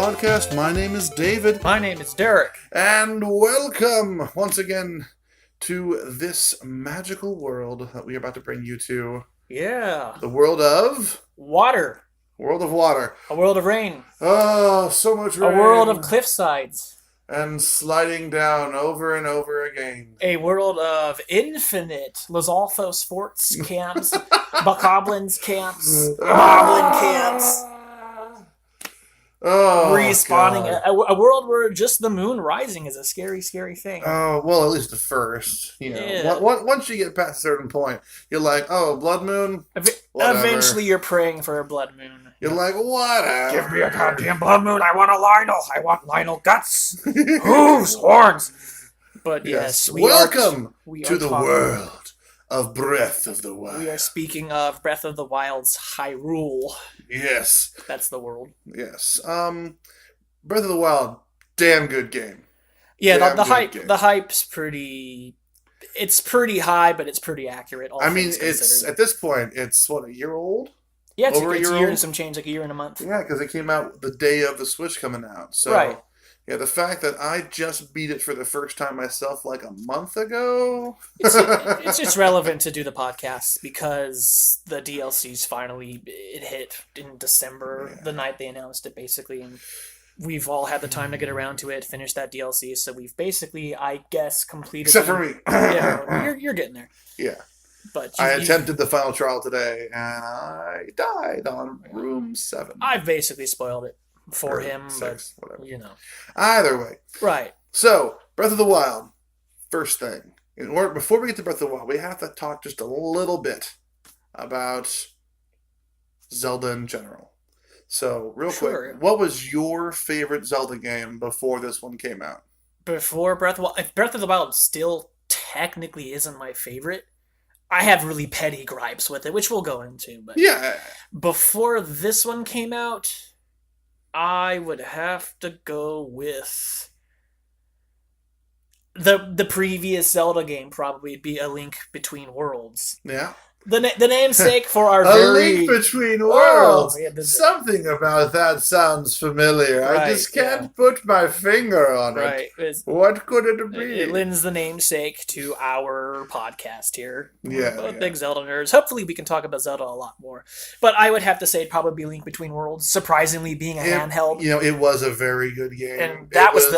podcast. My name is David. My name is Derek. And welcome once again to this magical world that we are about to bring you to. Yeah. The world of... Water. World of water. A world of rain. Oh, so much rain. A world of cliff sides. And sliding down over and over again. A world of infinite Lizalthos forts camps, bokoblins camps, goblin camps. Oh, respawning. God. A world where just the moon rising is a scary, scary thing. Oh, well, at least the first. You know, yeah. Once you get past a certain point, you're like, oh, blood moon? Whatever. Eventually you're praying for a blood moon. You're like, whatever. Give me a goddamn blood moon. I want a Lionel. I want Lionel guts. Hooves, horns. But yes, welcome to the world of Breath of the Wild. We are speaking of Breath of the Wild's Hyrule. Yes. That's the world. Yes. Breath of the Wild, damn good game. Yeah, the hype's pretty... It's pretty high, but it's pretty accurate. I mean, it's at this point, it's what, a year old? Yeah, it's a year and some change, like a year and a month. Yeah, because it came out the day of the Switch coming out. So, right. Yeah, the fact that I just beat it for the first time myself like a month ago. It's just relevant to do the podcast because the DLC's finally it hit in December, the night they announced it, basically, and we've all had the time to get around to it, finish that DLC, so we've basically, I guess, completed... Except for me. Yeah, you're getting there. Yeah. But I attempted the final trial today, and I died on room 7. I've basically spoiled it for him, 6, but, whatever. you know. Either way. Right. So, Breath of the Wild, first thing. Before we get to Breath of the Wild, we have to talk just a little bit about Zelda in general. So, real quick, what was your favorite Zelda game before this one came out? Before Breath of the Wild? If Breath of the Wild still technically isn't my favorite, I have really petty gripes with it, which we'll go into. But yeah. Before this one came out, I would have to go with the previous Zelda game. Probably be A Link Between Worlds. Yeah. The namesake for our A Link Between Worlds. Yeah, something about that sounds familiar. Right, I just can't put my finger on it. What could it be? It lends the namesake to our podcast here. Yeah, We're both big Zelda nerds. Hopefully we can talk about Zelda a lot more. But I would have to say it'd probably Link Between Worlds, surprisingly being a handheld. You know, it was a very good game. And that was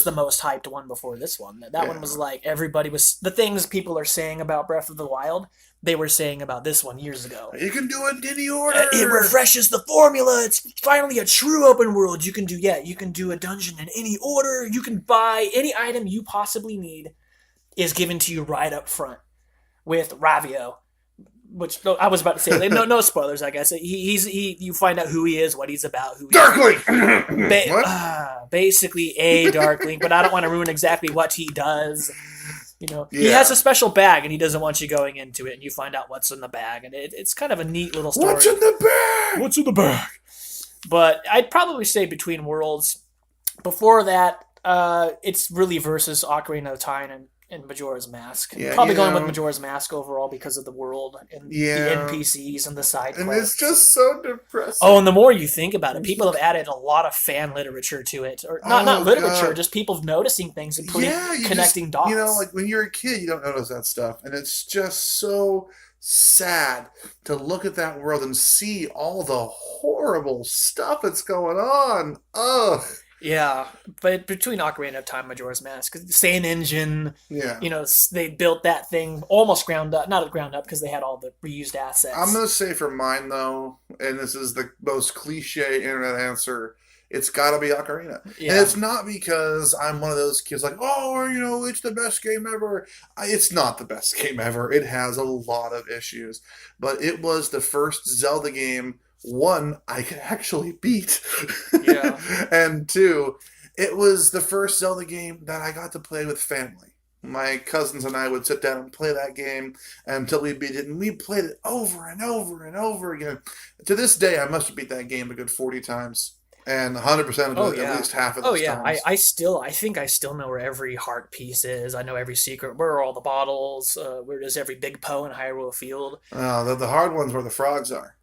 the most hyped one before this one. That one was like everybody was the things people are saying about Breath of the Wild. They were saying about this one years ago. You can do it in any order. It refreshes the formula. It's finally a true open world. You can do a dungeon in any order. You can buy any item you possibly need is given to you right up front with Ravio. Which I was about to say, no spoilers. I guess you find out who he is, what he's about, who Darkling. Basically a Darkling, but I don't want to ruin exactly what he does. You know, he has a special bag, and he doesn't want you going into it, and you find out what's in the bag, and it's kind of a neat little story. What's in the bag? What's in the bag? But I'd probably say Between Worlds. Before that, it's really versus Ocarina of Time and Majora's Mask. Probably going with Majora's Mask overall because of the world and the NPCs and the side quests. And it's just so depressing. Oh, and the more you think about it, people have added a lot of fan literature to it. Or not literature, just people noticing things and connecting dots. You know, like when you're a kid, you don't notice that stuff. And it's just so sad to look at that world and see all the horrible stuff that's going on. Ugh. Yeah, but between Ocarina of Time and Majora's Mask, same engine, you know, they built that thing almost ground up, not ground up because they had all the reused assets. I'm going to say for mine, though, and this is the most cliche internet answer, it's got to be Ocarina. Yeah. And it's not because I'm one of those kids like, oh, you know, it's the best game ever. It's not the best game ever. It has a lot of issues. But it was the first Zelda game, one, I could actually beat. Yeah. And two, it was the first Zelda game that I got to play with family. My cousins and I would sit down and play that game until we beat it, and we played it over and over and over again. To this day, I must have beat that game a good 40 times. And 100% of it, at least half of those times. I think I still know where every heart piece is. I know every secret. Where are all the bottles? Where does every Big Poe in Hyrule Field? The hard ones where the frogs are.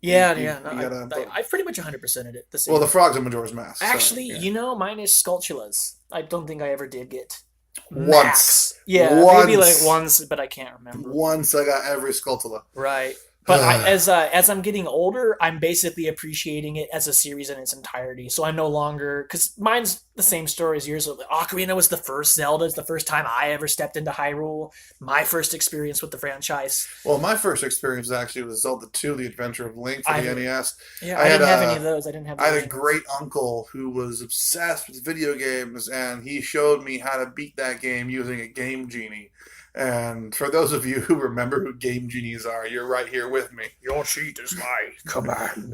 Yeah, You, yeah. No, you gotta, I pretty much 100%ed it. well, the frog's in Majora's Mask. Actually, so, yeah. mine is Skulltula's. I don't think I ever did get Once. Max. Yeah, maybe like once, but I can't remember. Once I got every Skulltula. Right. But as I'm getting older, I'm basically appreciating it as a series in its entirety. So I'm no longer, because mine's the same story as yours. Ocarina was the first Zelda. It's the first time I ever stepped into Hyrule. My first experience with the franchise. Well, my first experience actually was Zelda 2: The Adventure of Link for the NES. Yeah, I didn't have any of those. I didn't have. I had a great uncle who was obsessed with video games, and he showed me how to beat that game using a Game Genie. And for those of you who remember who Game Genies are, you're right here with me. Your sheet is my command.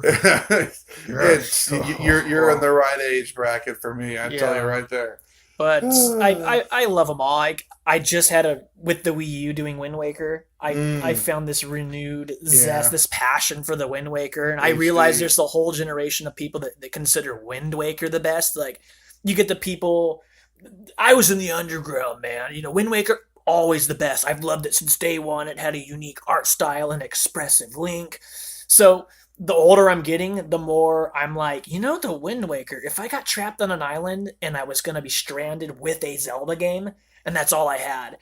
You're in the right age bracket for me. I tell you right there. But I love them all. I just had with the Wii U doing Wind Waker. I found this renewed zest, this passion for the Wind Waker, and I realized there's a whole generation of people that consider Wind Waker the best. Like, you get the people. I was in the underground, man. Wind Waker. Always the best. I've loved it since day one. It had a unique art style and expressive Link. So the older I'm getting, the more I'm like, the Wind Waker, if I got trapped on an island and I was going to be stranded with a Zelda game, and that's all I had,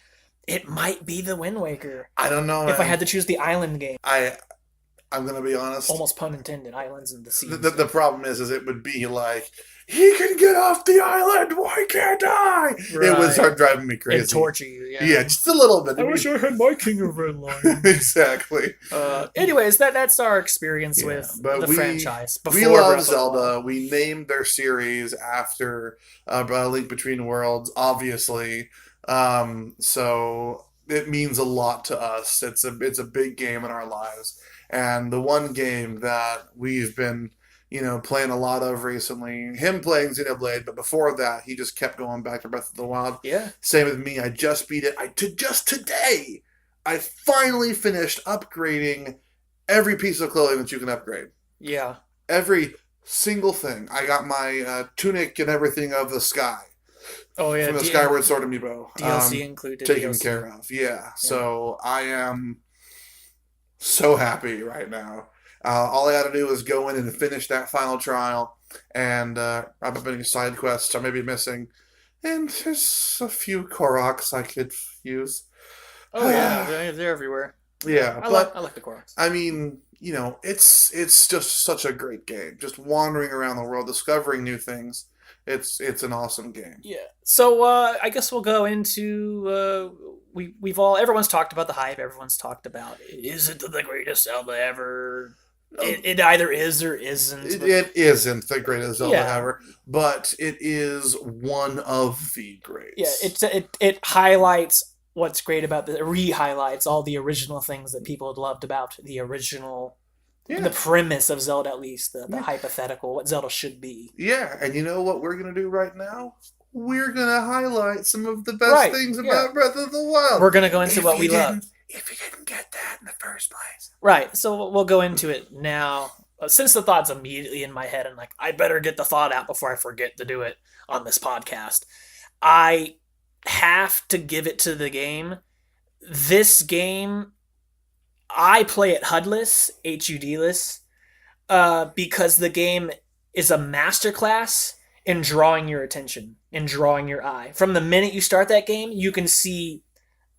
it might be the Wind Waker. I don't know. If I had to choose the island game. I'm going to be honest. Almost pun intended, islands in the sea. The problem is it would be like, he can get off the island. Why can't I? Right. It would start driving me crazy. And torture you. Yeah, just a little bit. I wish I had my King of Red Lion. Exactly. Anyways, that's our experience with the franchise. We love Zelda. We named their series after Link Between Worlds, obviously. So it means a lot to us. It's a big game in our lives. And the one game that we've been playing a lot of recently. Him playing Xenoblade, but before that, he just kept going back to Breath of the Wild. Yeah. Same with me. I just beat it. Just today, I finally finished upgrading every piece of clothing that you can upgrade. Yeah. Every single thing. I got my tunic and everything of the sky. Oh, yeah. From the Skyward Sword amiibo. DLC included. Taken care of. Yeah. So I am so happy right now. All I got to do is go in and finish that final trial, and wrap up any side quests I may be missing. And there's a few Koroks I could use. Oh yeah, they're everywhere. Yeah, I like the Koroks. I mean, it's just such a great game. Just wandering around the world, discovering new things. It's an awesome game. Yeah. So I guess we'll go into everyone's talked about the hype. Everyone's talked about, is it the greatest Zelda ever? It either is or isn't. It isn't the greatest Zelda ever, but it is one of the greats. Yeah, it highlights what's great about it. Re-highlights all the original things that people had loved about the original, the premise of Zelda, at least the hypothetical, what Zelda should be. Yeah, and you know what we're gonna do right now? We're gonna highlight some of the best things about Breath of the Wild. We're gonna go into what we love. If you didn't get that in the first place. Right, so we'll go into it now. Since the thought's immediately in my head, and I better get the thought out before I forget to do it on this podcast. I have to give it to the game. This game, I play it HUD-less, HUD-less, because the game is a masterclass in drawing your attention, in drawing your eye. From the minute you start that game, you can see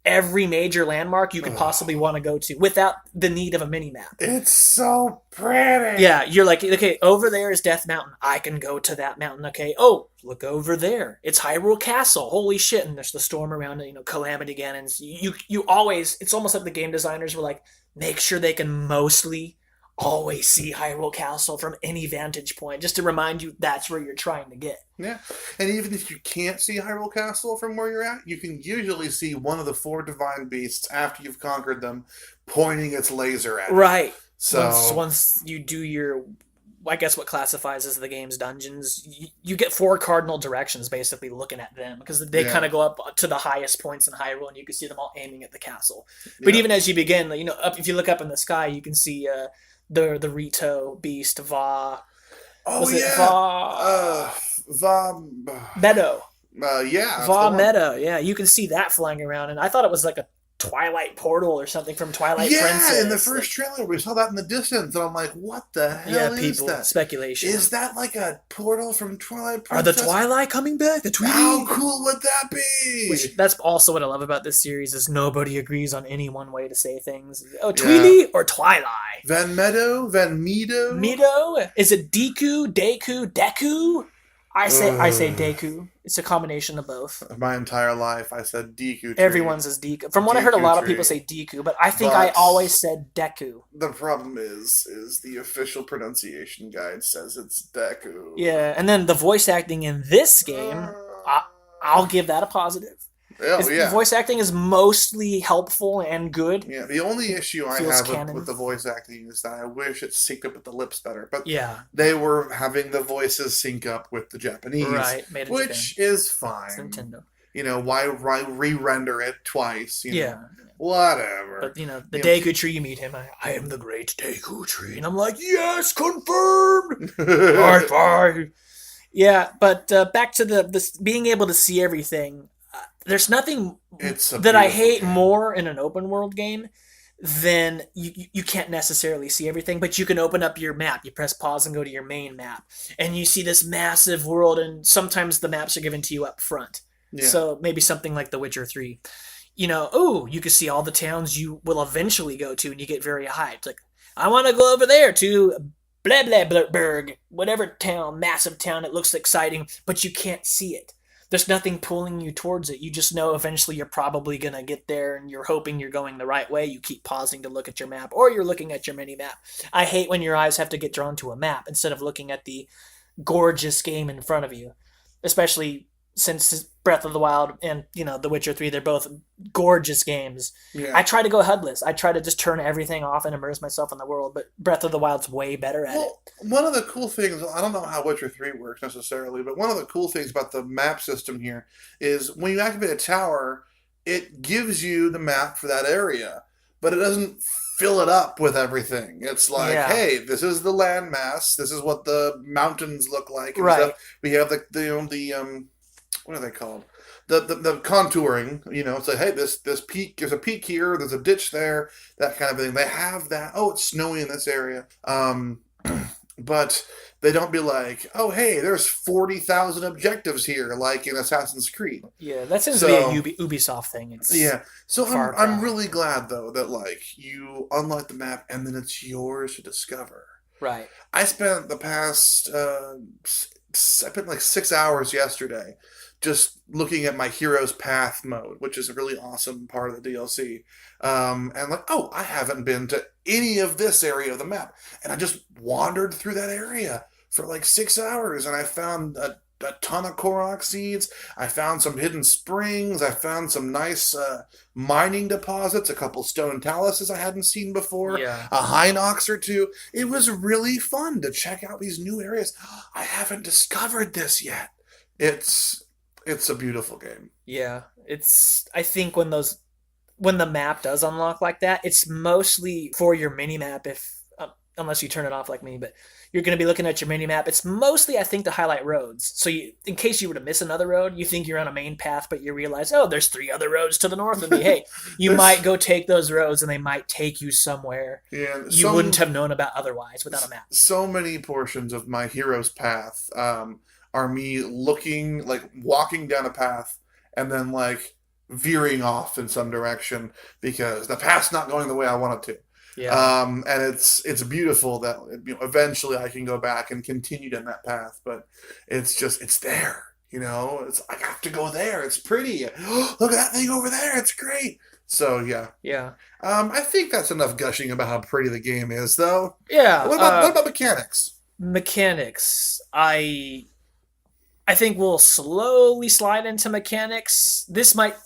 every major landmark you could possibly want to go to without the need of a mini-map. It's so pretty. Yeah, you're like, okay, over there is Death Mountain. I can go to that mountain. Okay, oh, look over there. It's Hyrule Castle. Holy shit. And there's the storm around it, Calamity Ganons. You always, it's almost like the game designers were like, make sure they can mostly always see Hyrule Castle from any vantage point, just to remind you that's where you're trying to get. Yeah, and even if you can't see Hyrule Castle from where you're at, you can usually see one of the 4 divine beasts after you've conquered them, pointing its laser at you. Right. So once you do your, I guess what classifies as the game's dungeons, you get 4 cardinal directions basically looking at them, because they kind of go up to the highest points in Hyrule, and you can see them all aiming at the castle. But even as you begin, if you look up in the sky, you can see the Rito beast, Va. Oh, Meadow. Yeah. Va Meadow. Yeah, you can see that flying around, and I thought it was like Twilight Portal or something from Twilight Princess. Yeah, in the first trailer, we saw that in the distance, and I'm like, what the hell is that? Speculation. Is that like a portal from Twilight Princess? Are the Twilight coming back? The Tweety? How cool would that be? That's also what I love about this series is nobody agrees on any one way to say things. Oh, Tweety or Twilight? Van Meadow? Van Meadow? Meadow? Is it Deku? Deku? I say Deku. It's a combination of both. My entire life, I said Deku tree. Everyone says Deku. From what I heard, a lot of people say Deku, but I think I always said Deku. The problem is the official pronunciation guide says it's Deku. Yeah, and then the voice acting in this game, I'll give that a positive. The voice acting is mostly helpful and good. Yeah, the only issue I have with the voice acting is that I wish it synced up with the lips better. But they were having the voices sync up with the Japanese, which is fine. It's Nintendo. You know, why re-render it twice? You know? Whatever. But, the Deku tree, you meet him. I am the great Deku tree. And I'm like, yes, confirmed! High five! Yeah, but back to the being able to see everything. There's nothing that I hate more in an open world game than you can't necessarily see everything, but you can open up your map. You press pause and go to your main map, and you see this massive world, and sometimes the maps are given to you up front. Yeah. So maybe something like The Witcher 3. You can see all the towns you will eventually go to, and you get very hyped. Like, I want to go over there to blah, blah, blah, Berg, whatever town, massive town. It looks exciting, but you can't see it. There's nothing pulling you towards it. You just know eventually you're probably going to get there and you're hoping you're going the right way. You keep pausing to look at your map or you're looking at your mini-map. I hate when your eyes have to get drawn to a map instead of looking at the gorgeous game in front of you, especially since Breath of the Wild and, The Witcher 3, they're both gorgeous games. Yeah. I try to go HUDless. I try to just turn everything off and immerse myself in the world, but Breath of the Wild's way better at it. One of the cool things, I don't know how Witcher 3 works necessarily, but one of the cool things about the map system here is when you activate a tower, it gives you the map for that area, but it doesn't fill it up with everything. It's like, hey, this is the landmass. This is what the mountains look like. And stuff. We have the what are they called? The contouring, it's like, hey, this peak, there's a peak here, there's a ditch there, that kind of thing. They have that. Oh, it's snowy in this area. But they don't be like, oh, hey, there's 40,000 objectives here, like in Assassin's Creed. Yeah, that seems to be a Ubisoft thing. So I'm really glad though that you unlock the map and then it's yours to discover. Right. I spent the past I spent 6 hours yesterday just looking at my Hero's Path mode, which is a really awesome part of the DLC. And I haven't been to any of this area of the map. And I just wandered through that area for 6 hours, and I found a ton of Korok seeds. I found some hidden springs. I found some nice mining deposits, a couple stone taluses I hadn't seen before, a Hinox or two. It was really fun to check out these new areas. I haven't discovered this yet. It's a beautiful game. Yeah, I think when the map does unlock like that, it's mostly for your mini map unless you turn it off like me, but you're going to be looking at your mini map. It's mostly, I think, to highlight roads. So in case you were to miss another road, you think you're on a main path, but you realize, oh, there's 3 other roads to the north of me. Hey, you might go take those roads and they might take you somewhere you wouldn't have known about otherwise without a map. So many portions of my Hero's Path are me looking, walking down a path and then veering off in some direction because the path's not going the way I want it to. Yeah. And it's beautiful that eventually I can go back and continue down that path, but it's there. I have to go there. It's pretty. Look at that thing over there. It's great. So yeah. I think that's enough gushing about how pretty the game is, though. Yeah. What about mechanics? Mechanics. I think we'll slowly slide into mechanics. This might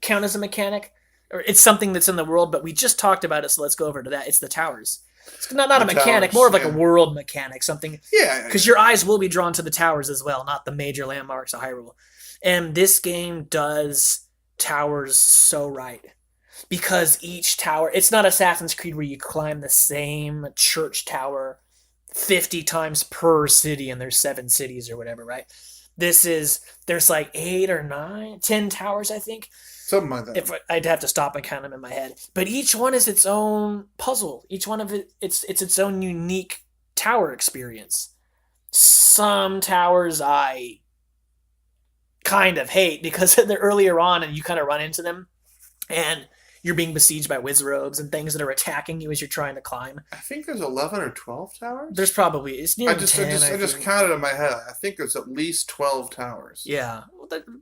count as a mechanic, or it's something that's in the world, but we just talked about it, so let's go over to that. It's the towers. It's not a mechanic, more of a world mechanic, something. Yeah. Because your eyes will be drawn to the towers as well, not the major landmarks of Hyrule. And this game does towers so right. Because each tower, it's not Assassin's Creed where you climb the same church tower 50 times per city and there's 7 cities or whatever, right? There's like 8 or 9, 10 towers, I think. Something like that. If I'd have to stop and count them in my head, but each one is its own puzzle. Each one of it's its own unique tower experience. Some towers I kind of hate because they're earlier on and you kind of run into them, and you're being besieged by wizards and things that are attacking you as you're trying to climb. I think there's 11 or 12 towers. There's probably it's near 10. I just counted in my head. I think there's at least 12 towers. Yeah,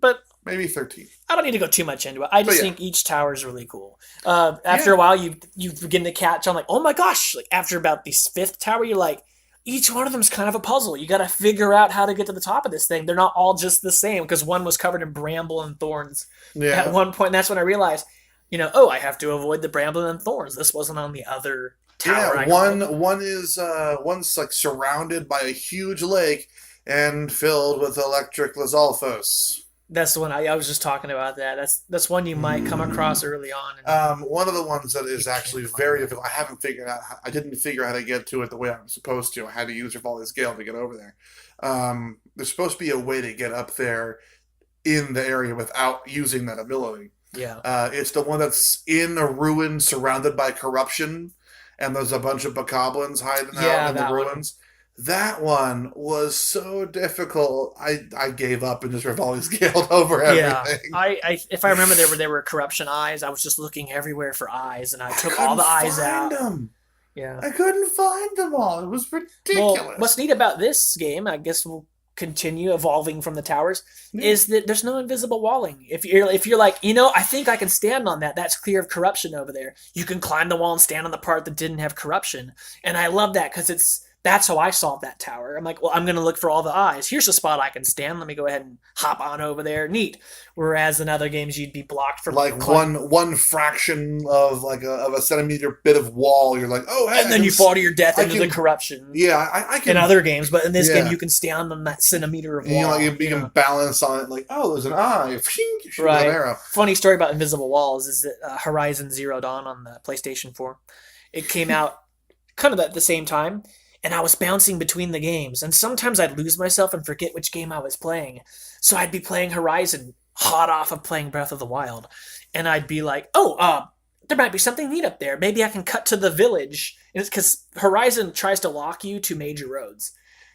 but maybe 13. I don't need to go too much into it. I just think each tower is really cool. After a while, you begin to catch on like, oh my gosh! Like after about the 5th tower, you're like, each one of them is kind of a puzzle. You got to figure out how to get to the top of this thing. They're not all just the same because one was covered in bramble and thorns at one point. And that's when I realized, I have to avoid the bramble and thorns. This wasn't on the other tower. Yeah, one's like surrounded by a huge lake and filled with electric Lizalfos. That's the one I was just talking about. That's one you might come across early on. One of the ones that is actually very difficult. I didn't figure out how to get to it the way I'm supposed to. I had to use Rivali's Gale to get over there. There's supposed to be a way to get up there in the area without using that ability. Yeah. It's the one that's in a ruin surrounded by corruption, and there's a bunch of bokoblins hiding out in the ruins. That one was so difficult. I gave up and just Rivali's Gale over everything. Yeah. If I remember, there were corruption eyes. I was just looking everywhere for eyes, and I took all the eyes out. Them. Yeah. I couldn't find them all. It was ridiculous. Well, what's neat about this game, I guess we'll continue evolving from the towers, is that there's no invisible walling. If you're like, I think I can stand on that. That's clear of corruption over there. You can climb the wall and stand on the part that didn't have corruption. And I love that because that's how I solved that tower. I'm like, well, I'm going to look for all the eyes. Here's a spot I can stand. Let me go ahead and hop on over there. Neat. Whereas in other games, you'd be blocked from like one fraction of like a centimeter bit of wall. You're like, oh, hey, and then you fall to your death into the corruption. Yeah, I can. In other games, but in this game, you can stand on that centimeter of wall. You can balance on it. Like, oh, there's an eye. Shoot an arrow. Funny story about invisible walls is that Horizon Zero Dawn on the PlayStation 4, it came out kind of at the same time. And I was bouncing between the games. And sometimes I'd lose myself and forget which game I was playing. So I'd be playing Horizon, hot off of playing Breath of the Wild. And I'd be like, there might be something neat up there. Maybe I can cut to the village. And it's because Horizon tries to lock you to major roads.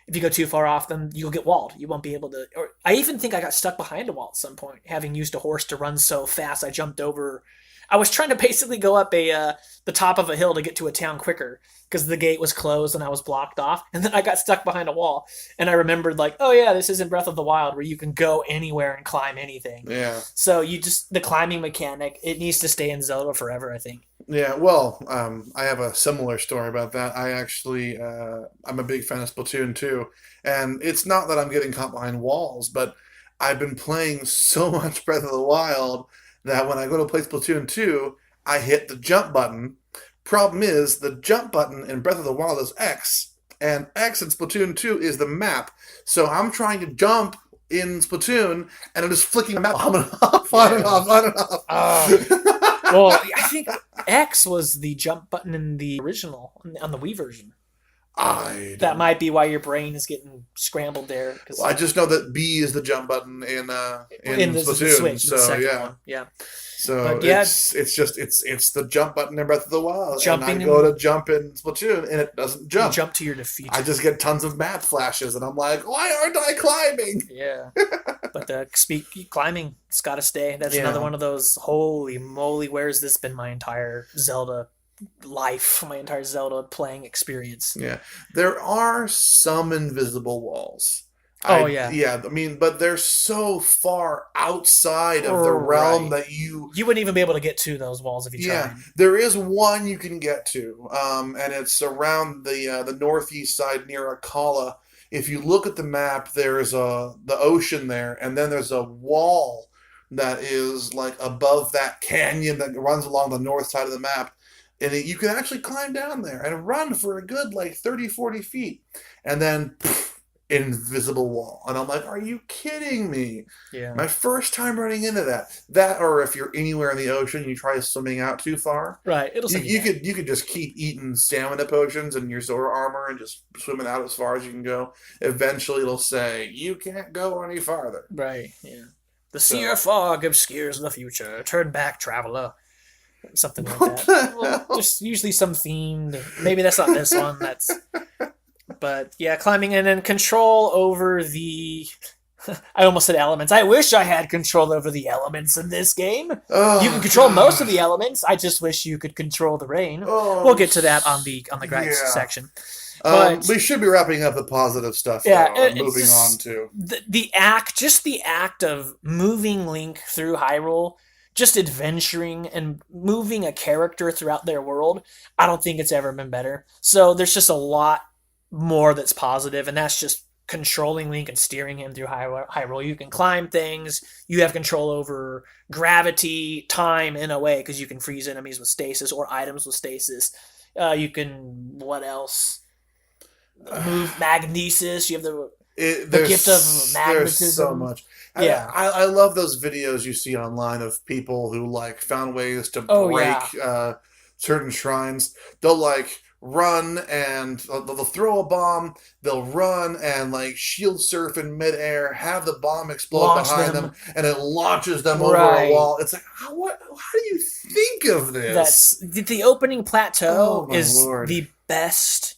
If you go too far off them, you'll get walled. You won't be able to... Or I even think I got stuck behind a wall at some point, having used a horse to run so fast I jumped over... I was trying to basically go up the top of a hill to get to a town quicker because the gate was closed and I was blocked off. And then I got stuck behind a wall. And I remembered like, oh yeah, this isn't Breath of the Wild where you can go anywhere and climb anything. Yeah. So the climbing mechanic, it needs to stay in Zelda forever, I think. Yeah, well, I have a similar story about that. I actually, I'm a big fan of Splatoon 2. And it's not that I'm getting caught behind walls, but I've been playing so much Breath of the Wild that when I go to play Splatoon 2, I hit the jump button. Problem is, the jump button in Breath of the Wild is X, and X in Splatoon 2 is the map. So I'm trying to jump in Splatoon, and I'm just flicking the map on and off, on and off, on and off. Well, I think X was the jump button in the original, on the Wii version. That might be why your brain is getting scrambled there. Well, I just know that B is the jump button in Splatoon. The Switch, so the yeah, one. Yeah. So it's the jump button in Breath of the Wild. Jumping and I go to jump in Splatoon and it doesn't jump. You jump to your defeat. I just get tons of map flashes and I'm like, why aren't I climbing? Yeah. But climbing, it's got to stay. That's another one of those. Holy moly, where's this been my entire Zelda life, my entire Zelda playing experience? Yeah, there are some invisible walls. Yeah. I mean, but they're so far outside of the realm that you wouldn't even be able to get to those walls if you tried. Yeah, there is one you can get to, and it's around the northeast side near Akala. If you look at the map, there's the ocean there, and then there's a wall that is like above that canyon that runs along the north side of the map. And you can actually climb down there and run for a good 30, 40 feet. And then invisible wall. And I'm like, are you kidding me? Yeah. My first time running into that, or if you're anywhere in the ocean, you try swimming out too far. Right. It'll send you back. You could just keep eating stamina potions and your Zora armor and just swimming out as far as you can go. Eventually, it'll say you can't go any farther. Right. Yeah. The sea or fog obscures the future. Turn back, traveler. Something like that. Well, just usually some themed. Maybe that's not this one. But yeah, climbing in and control over the. I almost said elements. I wish I had control over the elements in this game. Oh, you can control most of the elements. I just wish you could control the rain. We'll get to that on the gripes section. But we should be wrapping up the positive stuff. Yeah, though, and moving on to the act of moving Link through Hyrule, just adventuring and moving a character throughout their world. I don't think it's ever been better. So there's just a lot more that's positive, and that's just controlling Link and steering him through Hyrule. You can climb things. You have control over gravity, time in a way, because you can freeze enemies with stasis or items with stasis. You can, what else? Move magnesis. You have the gift of magnetism. There's so much. Yeah, I love those videos you see online of people who like found ways to break certain shrines. They'll like run and they'll throw a bomb. They'll run and like shield surf in midair, have the bomb explode behind them, and it launches them over a wall. It's like, how do you think of this? The opening plateau is the best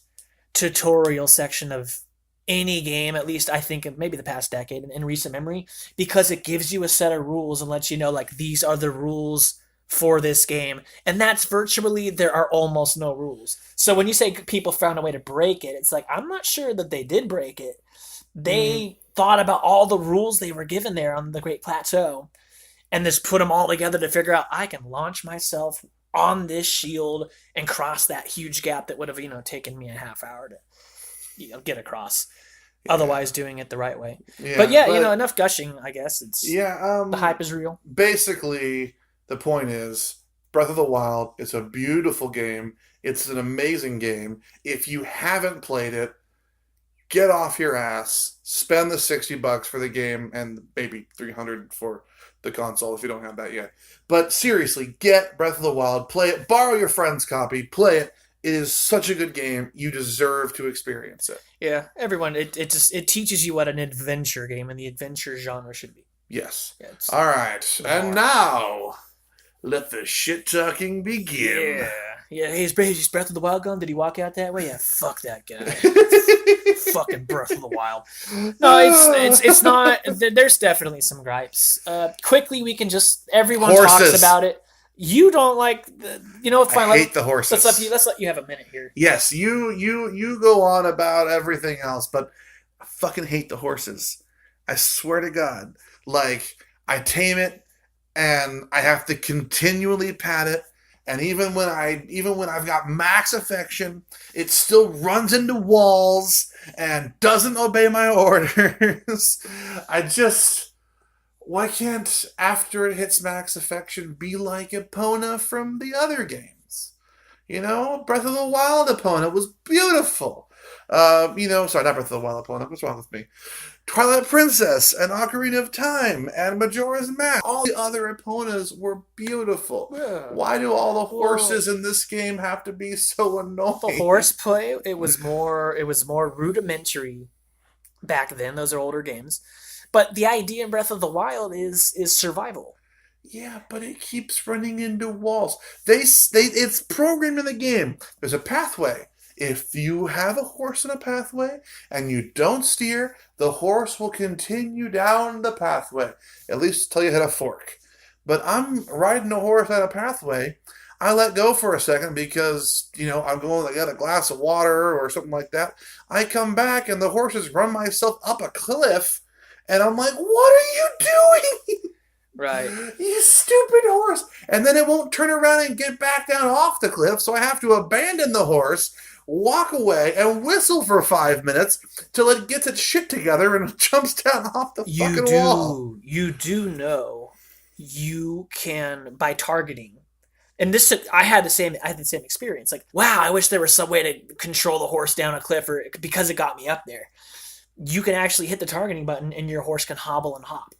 tutorial section of any game, at least I think maybe the past decade in recent memory, because it gives you a set of rules and lets you know like these are the rules for this game, and that's virtually, there are almost no rules. So when you say people found a way to break it, it's like, I'm not sure that they did break it. They thought about all the rules they were given there on the Great Plateau and just put them all together to figure out, I can launch myself on this shield and cross that huge gap that would have taken me a half hour to get across. Otherwise doing it the right way. But enough gushing, I guess. It's the hype is real. Basically, the point is, Breath of the Wild, it's a beautiful game. It's an amazing game. If you haven't played it, get off your ass, spend the $60 for the game, and maybe $300 for the console if you don't have that yet. But seriously, get Breath of the Wild, play it, borrow your friend's copy, play it. It is such a good game. You deserve to experience it. Yeah, everyone. It teaches you what an adventure game and the adventure genre should be. Yes. All right, and now let the shit talking begin. Yeah. Hey, is Breath of the Wild gone? Did he walk out that way? Yeah. Fuck that guy. Fucking Breath of the Wild. No, it's not. There's definitely some gripes. Quickly, we can just everyone talks about it. You don't like it's fine. I hate the horses. Let's let you have a minute here. Yes, you go on about everything else, but I fucking hate the horses. I swear to God. Like, I tame it and I have to continually pat it, and even when I've got max affection, it still runs into walls and doesn't obey my orders. Why can't, after it hits max affection, be like Epona from the other games? Breath of the Wild Epona was beautiful. Sorry, not Breath of the Wild Epona. What's wrong with me? Twilight Princess and Ocarina of Time and Majora's Mask. All the other Eponas were beautiful. Yeah. Why do all the horses in this game have to be so annoying? The horseplay, it was more rudimentary back then. Those are older games. But the idea in Breath of the Wild is survival. Yeah, but it keeps running into walls. It's programmed in the game. There's a pathway. If you have a horse in a pathway and you don't steer, the horse will continue down the pathway, at least until you hit a fork. But I'm riding a horse on a pathway. I let go for a second because, I'm going to get a glass of water or something like that. I come back and the horse has run myself up a cliff. And I'm like, what are you doing? Right. You stupid horse. And then it won't turn around and get back down off the cliff, so I have to abandon the horse, walk away, and whistle for 5 minutes till it gets its shit together and jumps down off the fucking wall. You do know you can, by targeting, and this, I had the same experience. Like, wow, I wish there was some way to control the horse down a cliff because it got me up there. you can actually hit the targeting button and your horse can hobble and hop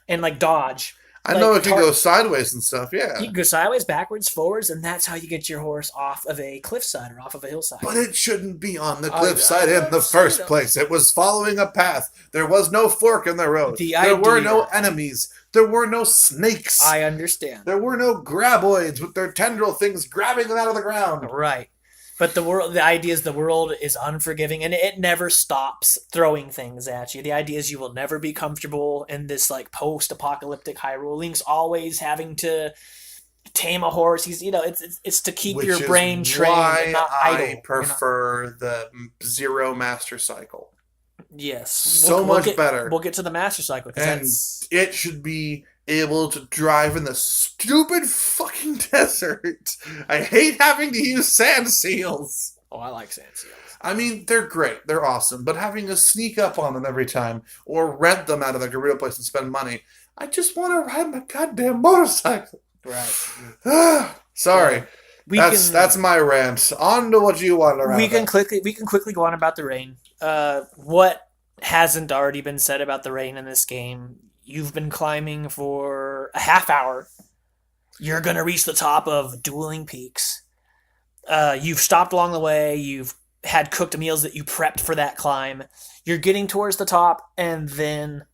and like dodge. I know it can go sideways and stuff, yeah. You can go sideways, backwards, forwards, and that's how you get your horse off of a cliffside or off of a hillside. But it shouldn't be on the cliffside in the first place. It was following a path. There was no fork in the road. There were no enemies. There were no snakes. I understand. There were no graboids with their tendril things grabbing them out of the ground. Right. But the idea is the world is unforgiving, and it never stops throwing things at you. The idea is you will never be comfortable in this like post-apocalyptic Hyrule. Link's always having to tame a horse. He's it's to keep your brain trained and not idle. I prefer the Zero Master Cycle. Yes, so much better. We'll get to the Master Cycle, and it should be able to drive in the stupid fucking desert. I hate having to use sand seals. Oh, I like sand seals. I mean, they're great. They're awesome. But having to sneak up on them every time or rent them out of the real place and spend money, I just want to ride my goddamn motorcycle. Right. Sorry. That's my rant. On to what you want to rant We can quickly go on about the rain. What hasn't already been said about the rain in this game? You've been climbing for a half hour. You're going to reach the top of dueling peaks. You've stopped along the way. You've had cooked meals that you prepped for that climb. You're getting towards the top, and then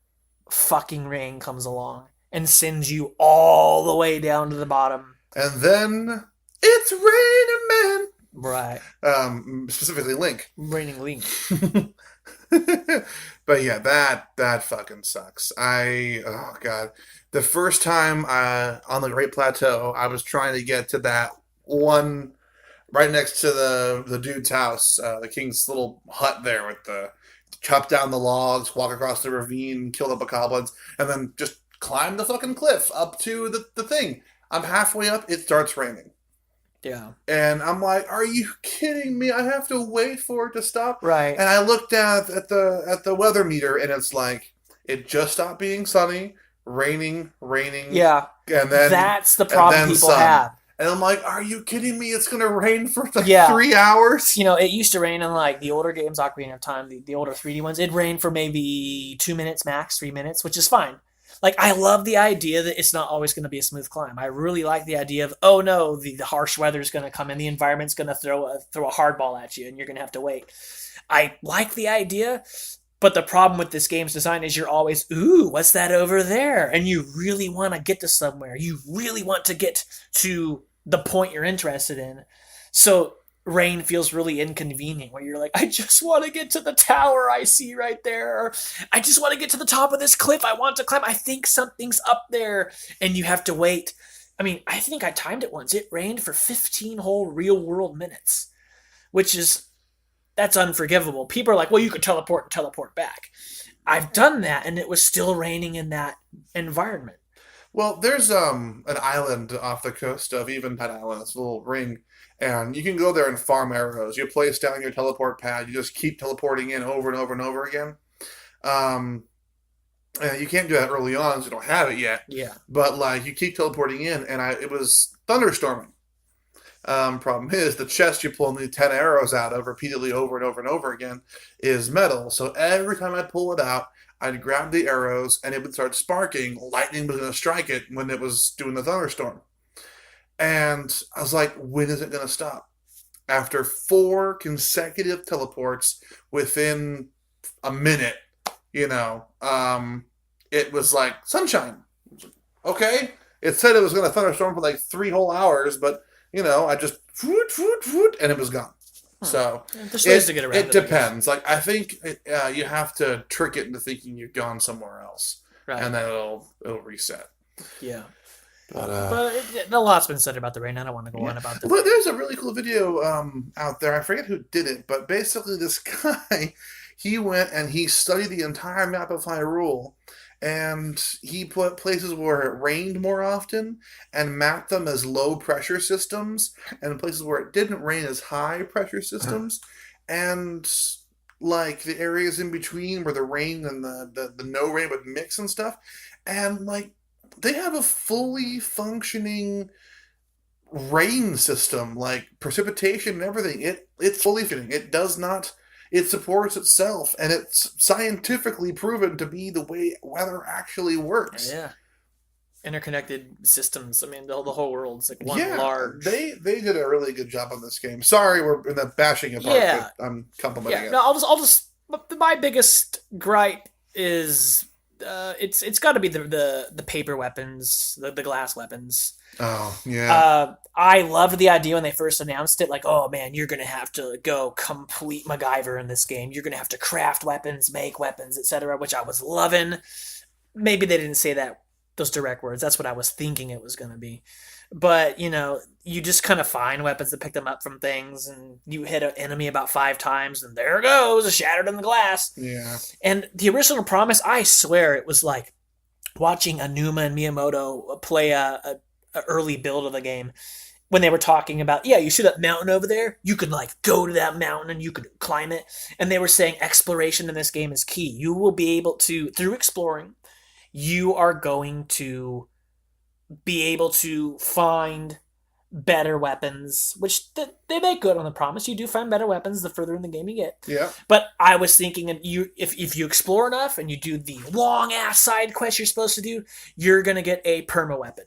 fucking rain comes along and sends you all the way down to the bottom. And then it's raining, man. Right. Specifically Link. Raining Link. But yeah, that fucking sucks. Oh god. The first time on the Great Plateau, I was trying to get to that one right next to the dude's house, the king's little hut there with the chop down the logs, walk across the ravine, kill the bokoblins, and then just climb the fucking cliff up to the thing. I'm halfway up, it starts raining. Yeah. And I'm like, are you kidding me? I have to wait for it to stop. Right. And I looked down at the weather meter, and it's like, it just stopped being sunny, raining. Yeah. And then that's the problem people have. And I'm like, are you kidding me? It's going to rain for 3 hours? It used to rain in like the older games, Ocarina of Time, the older 3D ones. It'd rain for maybe 2 minutes max, 3 minutes, which is fine. Like, I love the idea that it's not always going to be a smooth climb. I really like the idea of, oh no, the harsh weather's going to come in, the environment's going to throw a hardball at you, and you're going to have to wait. I like the idea, but the problem with this game's design is you're always, ooh, what's that over there? And you really want to get to somewhere. You really want to get to the point you're interested in. So rain feels really inconvenient, where you're like, I just want to get to the tower I see right there. Or, I just want to get to the top of this cliff. I want to climb. I think something's up there. And you have to wait. I mean, I think I timed it once. It rained for 15 whole real world minutes, that's unforgivable. People are like, well, you could teleport back. I've done that, and it was still raining in that environment. Well, there's an island off the coast of Eventide Island. It's a little ring. And you can go there and farm arrows. You place down your teleport pad. You just keep teleporting in over and over and over again. And you can't do that early on because you don't have it yet. Yeah. But like you keep teleporting in, and it was thunderstorming. Problem is the chest you pull the 10 arrows out of repeatedly over and over and over again is metal. So every time I pull it out, I'd grab the arrows and it would start sparking. Lightning was going to strike it when it was doing the thunderstorm. And I was like, when is it going to stop? After 4 consecutive teleports within a minute, it was like sunshine. Okay. It said it was going to thunderstorm for like 3 whole hours, but, I just, and it was gone. So it depends. Like, I think you have to trick it into thinking you've gone somewhere else. Right. And then it'll reset. Yeah. But a lot's been said about the rain. I don't want to go on about that. But there's a really cool video out there. I forget who did it, but basically this guy, he went and he studied the entire map of Hyrule, and he put places where it rained more often and mapped them as low pressure systems, and places where it didn't rain as high pressure systems, and like the areas in between where the rain and the no rain would mix and stuff, and like. They have a fully functioning rain system, like precipitation and everything. It's fully fitting. It does not it supports itself, and it's scientifically proven to be the way weather actually works. Yeah. Interconnected systems. I mean, the whole world's like one large. They did a really good job on this game. Sorry, we're in the bashing apart, but I'm complimenting it. No, I'll just. My biggest gripe is it's got to be the paper weapons, the glass weapons. Oh yeah. I loved the idea when they first announced it. Like, oh man, you're gonna have to go complete MacGyver in this game. You're gonna have to craft weapons, make weapons, etc. Which I was loving. Maybe they didn't say those direct words. That's what I was thinking it was going to be. But, you just kind of find weapons to pick them up from things, and you hit an enemy about 5 times, and there it goes, shattered in the glass. Yeah. And the original promise, I swear it was like watching Anuma and Miyamoto play a early build of the game when they were talking about, you see that mountain over there? You could go to that mountain and you could climb it. And they were saying exploration in this game is key. You will be able to, through exploring, you are going to be able to find better weapons, which they make good on the promise. You do find better weapons the further in the game you get. Yeah. But I was thinking, if you explore enough and you do the long-ass side quest you're supposed to do, you're going to get a perma weapon.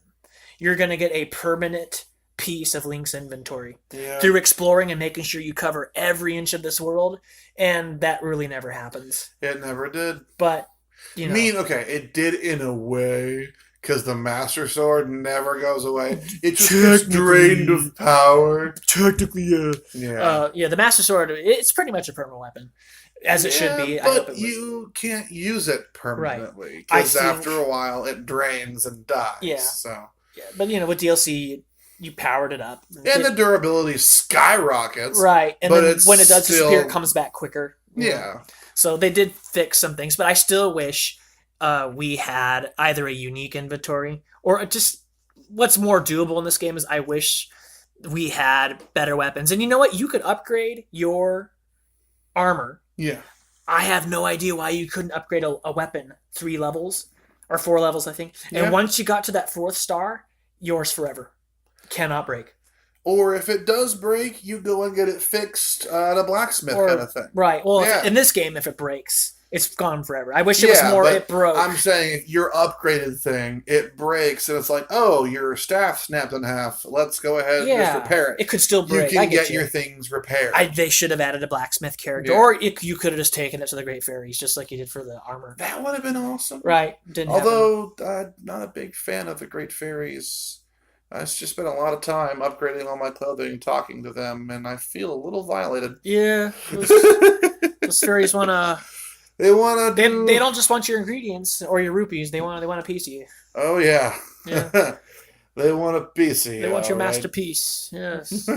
You're going to get a permanent piece of Link's inventory through exploring and making sure you cover every inch of this world, and that really never happens. It never did. But it did in a way, because the Master Sword never goes away. It just gets drained of power. Technically, yeah. The Master Sword, it's pretty much a permanent weapon, as it should be. But you can't use it permanently, because after a while it drains and dies. Yeah. So. Yeah, but with DLC, you powered it up. And the durability skyrockets. Right, and then when it does disappear, it comes back quicker. Yeah. So they did fix some things, but I still wish we had either a unique inventory or just what's more doable in this game is I wish we had better weapons. And you know what? You could upgrade your armor. Yeah. I have no idea why you couldn't upgrade a weapon 3 levels or 4 levels, I think. And once you got to that 4th star, yours forever. Cannot break. Or if it does break, you go and get it fixed at a blacksmith kind of thing. Right. Well, in this game, if it breaks, it's gone forever. I wish it was more it broke. I'm saying if your upgraded thing, it breaks, and it's like, oh, your staff snapped in half. Let's go ahead and just repair it. It could still break. You can get your things repaired. They should have added a blacksmith character. Yeah. Or you could have just taken it to the Great Fairies, just like you did for the armor. That would have been awesome. Right. Although, I'm not a big fan of the Great Fairies. I just spent a lot of time upgrading all my clothing and talking to them, and I feel a little violated. Yeah. Those fairies want to... They want to... They don't just want your ingredients or your rupees. They want a piece of you. Oh, yeah. They want a piece of you. They want your masterpiece. Yes.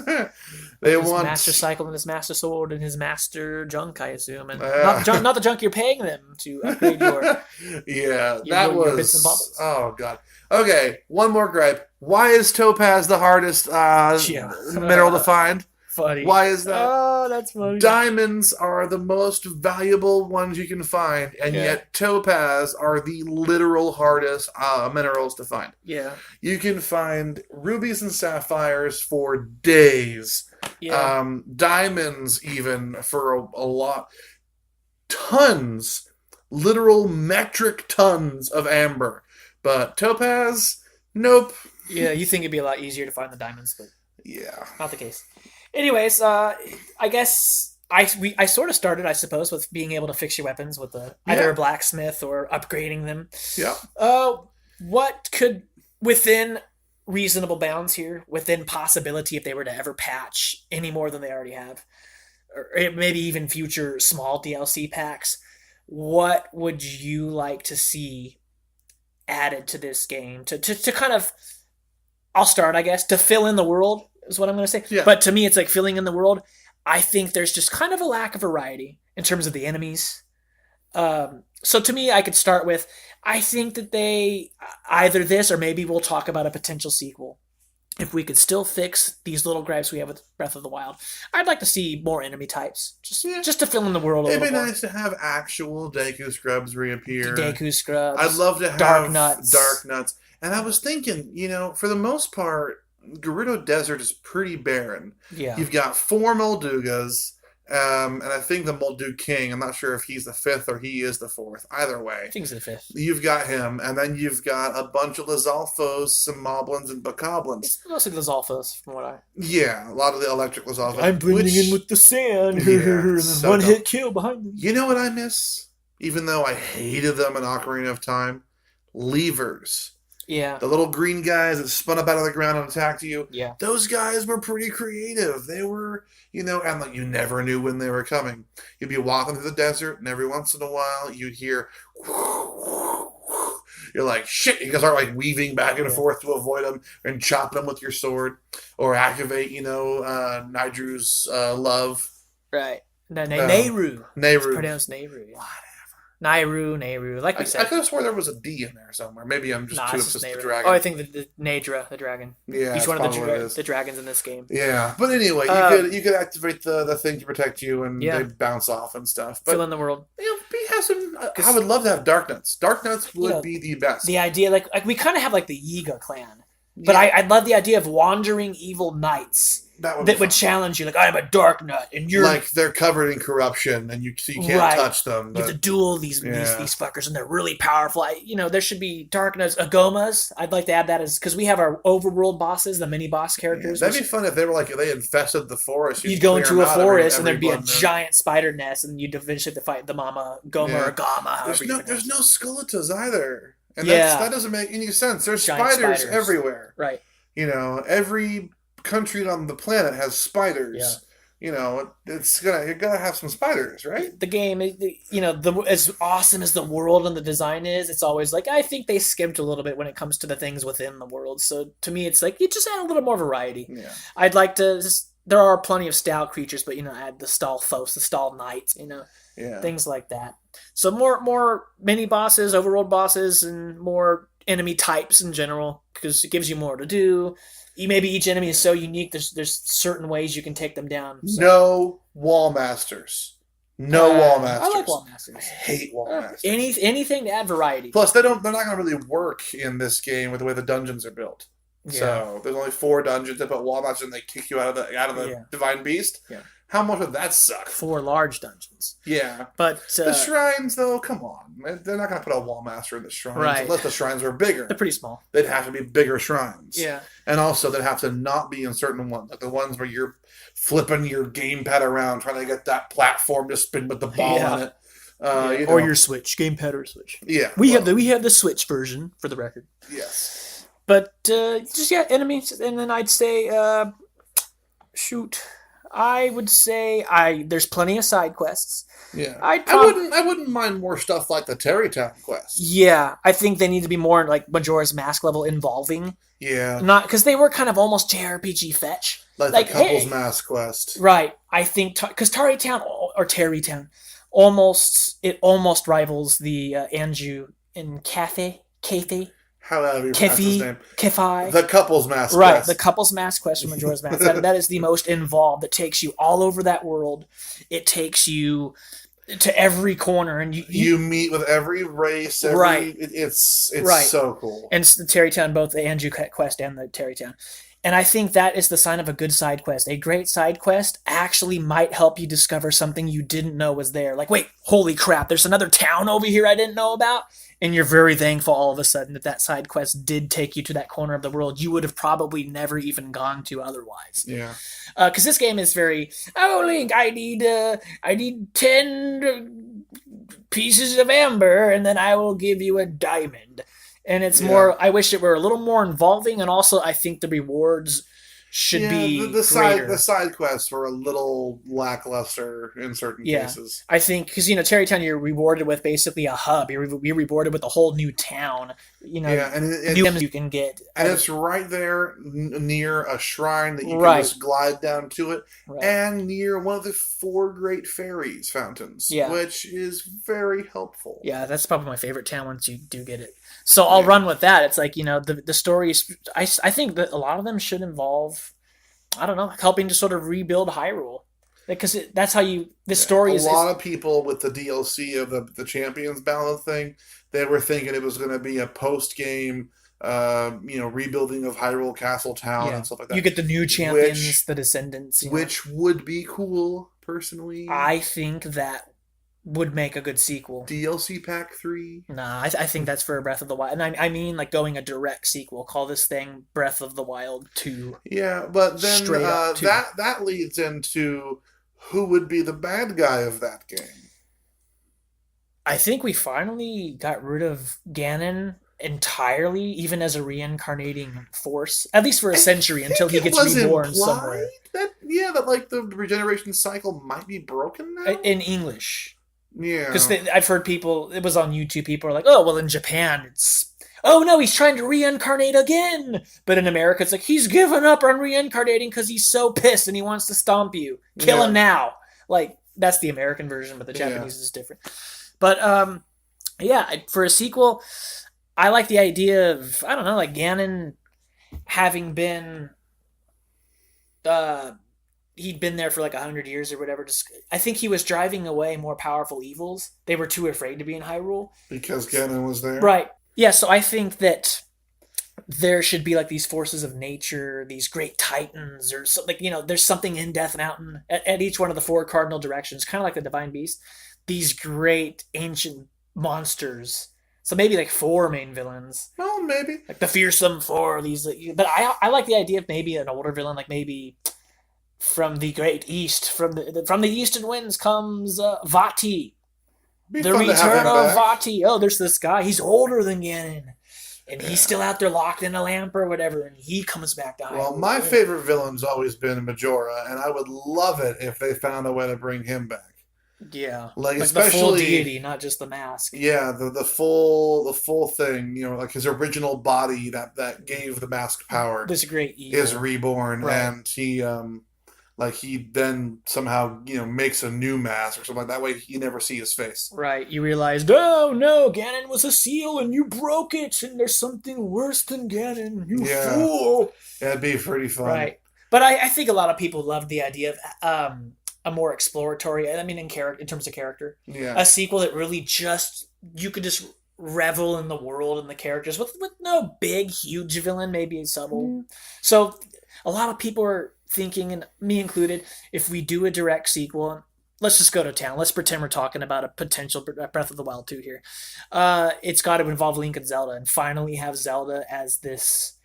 They his want... master cycle and his master sword and his master junk, I assume. And not the junk you're paying them to upgrade your... your bits and bobbles. Oh, God. Okay, one more gripe. Why is topaz the hardest mineral to find? Funny. Why is that? Oh, that's funny. Diamonds are the most valuable ones you can find, and yet topaz are the literal hardest minerals to find. Yeah. You can find rubies and sapphires for days. Yeah. Diamonds even for a lot. Tons. Literal metric tons of amber. But topaz, nope. Yeah, you think it'd be a lot easier to find the diamonds, but not the case. Anyways, I guess I sort of started, I suppose, with being able to fix your weapons with either a blacksmith or upgrading them. Yeah. What could, within reasonable bounds here, within possibility if they were to ever patch any more than they already have, or maybe even future small DLC packs, what would you like to see added to this game to kind of, I'll start, I guess, to fill in the world is what I'm going to say. Yeah. But to me, it's like filling in the world. I think there's just kind of a lack of variety in terms of the enemies. So to me, I could start with, I think that they, either this or maybe we'll talk about a potential sequel. If we could still fix these little gripes we have with Breath of the Wild, I'd like to see more enemy types, just to fill in the world a little more. It'd be nice to have actual Deku Scrubs reappear. Deku Scrubs. I'd love to have Dark Nuts. And I was thinking, for the most part, Gerudo Desert is pretty barren. Yeah. You've got 4 Moldugas, And I think the Moldu King, I'm not sure if he's the 5th or he is the 4th. Either way. I think he's the 5th. You've got him, and then you've got a bunch of Lizalfos, some Moblins, and Bokoblins. It's mostly Lizalfos, from what I... Yeah, a lot of the electric Lizalfos. I'm blending in with the sand. Yeah, so one-hit kill behind them. You know what I miss? Even though I hated them in Ocarina of Time? Levers. Yeah. The little green guys that spun up out of the ground and attacked you. Yeah. Those guys were pretty creative. They were, and like you never knew when they were coming. You'd be walking through the desert, and every once in a while you'd hear. You're like, shit, you can start like weaving back and forth to avoid them and chop them with your sword. Or activate, Nidru's love. Right. Nehru. Nehru. It's pronounced Nehru. Yeah. Nehru. Like we said. I could have swore there was a D in there somewhere. Maybe I'm just too obsessed with the dragon. Oh, I think the Naedra, the dragon. Yeah, he's one of the dragons in this game. Yeah, but anyway, you could activate the thing to protect you, and they bounce off and stuff. But, fill in the world. He has some. I would love to have Dark Nuts. Dark Nuts would be the best. The idea, like we kind of have like the Yiga clan, but I'd love the idea of wandering evil knights. That would challenge you, like I'm a Dark Nut, and you're like they're covered in corruption, and you can't touch them. But... You have to duel these fuckers, and they're really powerful. There should be Dark Nuts, Agomas. I'd like to add that as because we have our overworld bosses, the mini boss characters. That'd be fun if they were like they infested the forest. You'd go into a forest, and there'd be a giant spider nest, and you'd eventually have to fight the Mama Goma or Gama. There's no Skuletas either, and that doesn't make any sense. There's spiders everywhere, right? Every country on the planet has spiders. Yeah. You're gonna have some spiders, right? The game, as awesome as the world and the design is, it's always like I think they skimped a little bit when it comes to the things within the world. So to me, it's like you just add a little more variety. Yeah. I'd like to. There are plenty of style creatures, but add the Stalfos, the Stall Knights, things like that. So more mini bosses, overworld bosses, and more enemy types in general because it gives you more to do. Maybe each enemy is so unique. There's certain ways you can take them down. So. No wall masters. Wall masters. I like wall masters. I hate wall masters. Anything to add variety. Plus, they're not going to really work in this game with the way the dungeons are built. Yeah. So there's only 4 dungeons. They put wall masters and they kick you out of the Divine Beast. Yeah. How much would that suck? 4 large dungeons. Yeah. But the shrines, though, come on. They're not going to put a wall master in the shrines unless the shrines were bigger. They're pretty small. They'd have to be bigger shrines. Yeah. And also, they'd have to not be in certain ones, like the ones where you're flipping your gamepad around trying to get that platform to spin with the ball on it. Or your Switch, gamepad or Switch. Yeah. We have the Switch version, for the record. Yes. But, enemies. And then I'd say, I would say there's plenty of side quests. Yeah, I wouldn't mind more stuff like the Terrytown quest. Yeah, I think they need to be more like Majora's Mask level involving. Yeah, not because they were kind of almost JRPG fetch, like the Couples Mask quest. Right, I think because Terrytown almost rivals the Anju in Cathay. However you pronounce his name. Kefi. The Couples Mask Right, quest. the Couples Mask quest from Majora's Mask. That is the most involved. It takes you all over that world. It takes you to every corner. And you meet with every race. It's so cool. And it's the Terrytown, both the Anju quest and the Terrytown. And I think that is the sign of a good side quest. A great side quest actually might help you discover something you didn't know was there. Like, wait, holy crap, there's another town over here I didn't know about? And you're very thankful all of a sudden that that side quest did take you to that corner of the world you would have probably never even gone to otherwise. Yeah. Because this game is very, Link, I need 10 pieces of amber, and then I will give you a diamond. And it's more, I wish it were a little more involving, and also I think the rewards should be the side quests were a little lackluster in certain cases. I think because Terrytown you're rewarded with basically a hub. You're rewarded with a whole new town. And new items you can get, and it's right there near a shrine that you can just glide down to it, and near one of the 4 great fairies fountains, which is very helpful. Yeah, that's probably my favorite town once you do get it. So I'll run with that. It's like, the stories, I think that a lot of them should involve, I don't know, helping to sort of rebuild Hyrule. Because that's how this story is. A lot of people with the DLC of the Champions Ballad thing, they were thinking it was going to be a post-game rebuilding of Hyrule Castle Town and stuff like that. You get the new champions, the Descendants. Which would be cool, personally. I think that would make a good sequel. DLC Pack 3? Nah, I think that's for Breath of the Wild. And I mean, like, going a direct sequel. Call this thing Breath of the Wild 2. Yeah, but then that leads into who would be the bad guy of that game. I think we finally got rid of Ganon entirely, even as a reincarnating force, at least for a century, until he gets reborn somewhere. That like the regeneration cycle might be broken now? In English. Yeah. Because I've heard people, it was on YouTube, people are like, oh, well, in Japan, it's, oh no, he's trying to reincarnate again. But in America, it's like, he's given up on reincarnating because he's so pissed and he wants to stomp you. Kill him now. Like, that's the American version, but the Japanese is different. But, for a sequel, I like the idea of, I don't know, like Ganon having been, he'd been there for like 100 years or whatever. I think he was driving away more powerful evils. They were too afraid to be in Hyrule. Because Ganon was there? Right. Yeah, so I think that there should be like these forces of nature, these great titans, or something, there's something in Death Mountain at each one of the 4 cardinal directions, kind of like the Divine Beast. These great ancient monsters. So maybe like 4 main villains. Well, maybe. Like the fearsome 4. But I like the idea of maybe an older villain, like maybe from the Great East, from the Eastern Winds comes Vati. The return of Vati. Oh, there's this guy. He's older than Ganon. And he's still out there locked in a lamp or whatever, and he comes back down. Well, my favorite villain's always been Majora, and I would love it if they found a way to bring him back. Yeah, like especially the full deity, not just the mask. Yeah, the full thing. Like his original body that gave the mask power. This great evil is reborn, right. And he then somehow makes a new mask or something like that. Way you never see his face. Right, you realize, oh no, Ganon was a seal and you broke it, and there's something worse than Ganon. You fool. Yeah, it'd be pretty fun. Right, but I think a lot of people love the idea of a more exploratory, I mean, in terms of character. Yeah. A sequel that really you could just revel in the world and the characters with no big, huge villain, maybe subtle. Mm. So a lot of people are thinking, and me included, if we do a direct sequel, let's just go to town. Let's pretend we're talking about a potential Breath of the Wild 2 here. It's got to involve Link and Zelda, and finally have Zelda as this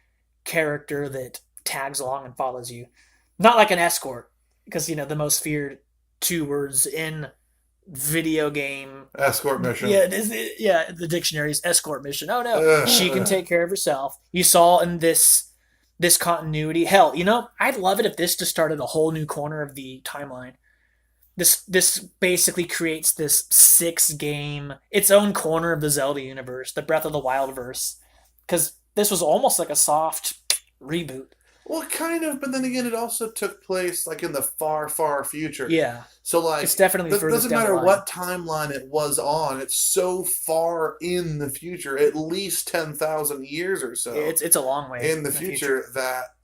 character that tags along and follows you. Not like an escort. Because, the most feared 2 words in video game... Escort mission. Yeah, the dictionary is escort mission. Oh, no. She can take care of herself. You saw in this continuity... Hell, I'd love it if this just started a whole new corner of the timeline. This basically creates this 6-game... its own corner of the Zelda universe. The Breath of the Wild verse. Because this was almost like a soft reboot. Well, kind of, but then again, it also took place like in the far, far future. Yeah. So like, it's definitely it doesn't matter what timeline it was on. It's so far in the future, at least 10,000 years or so. It's a long way in the future that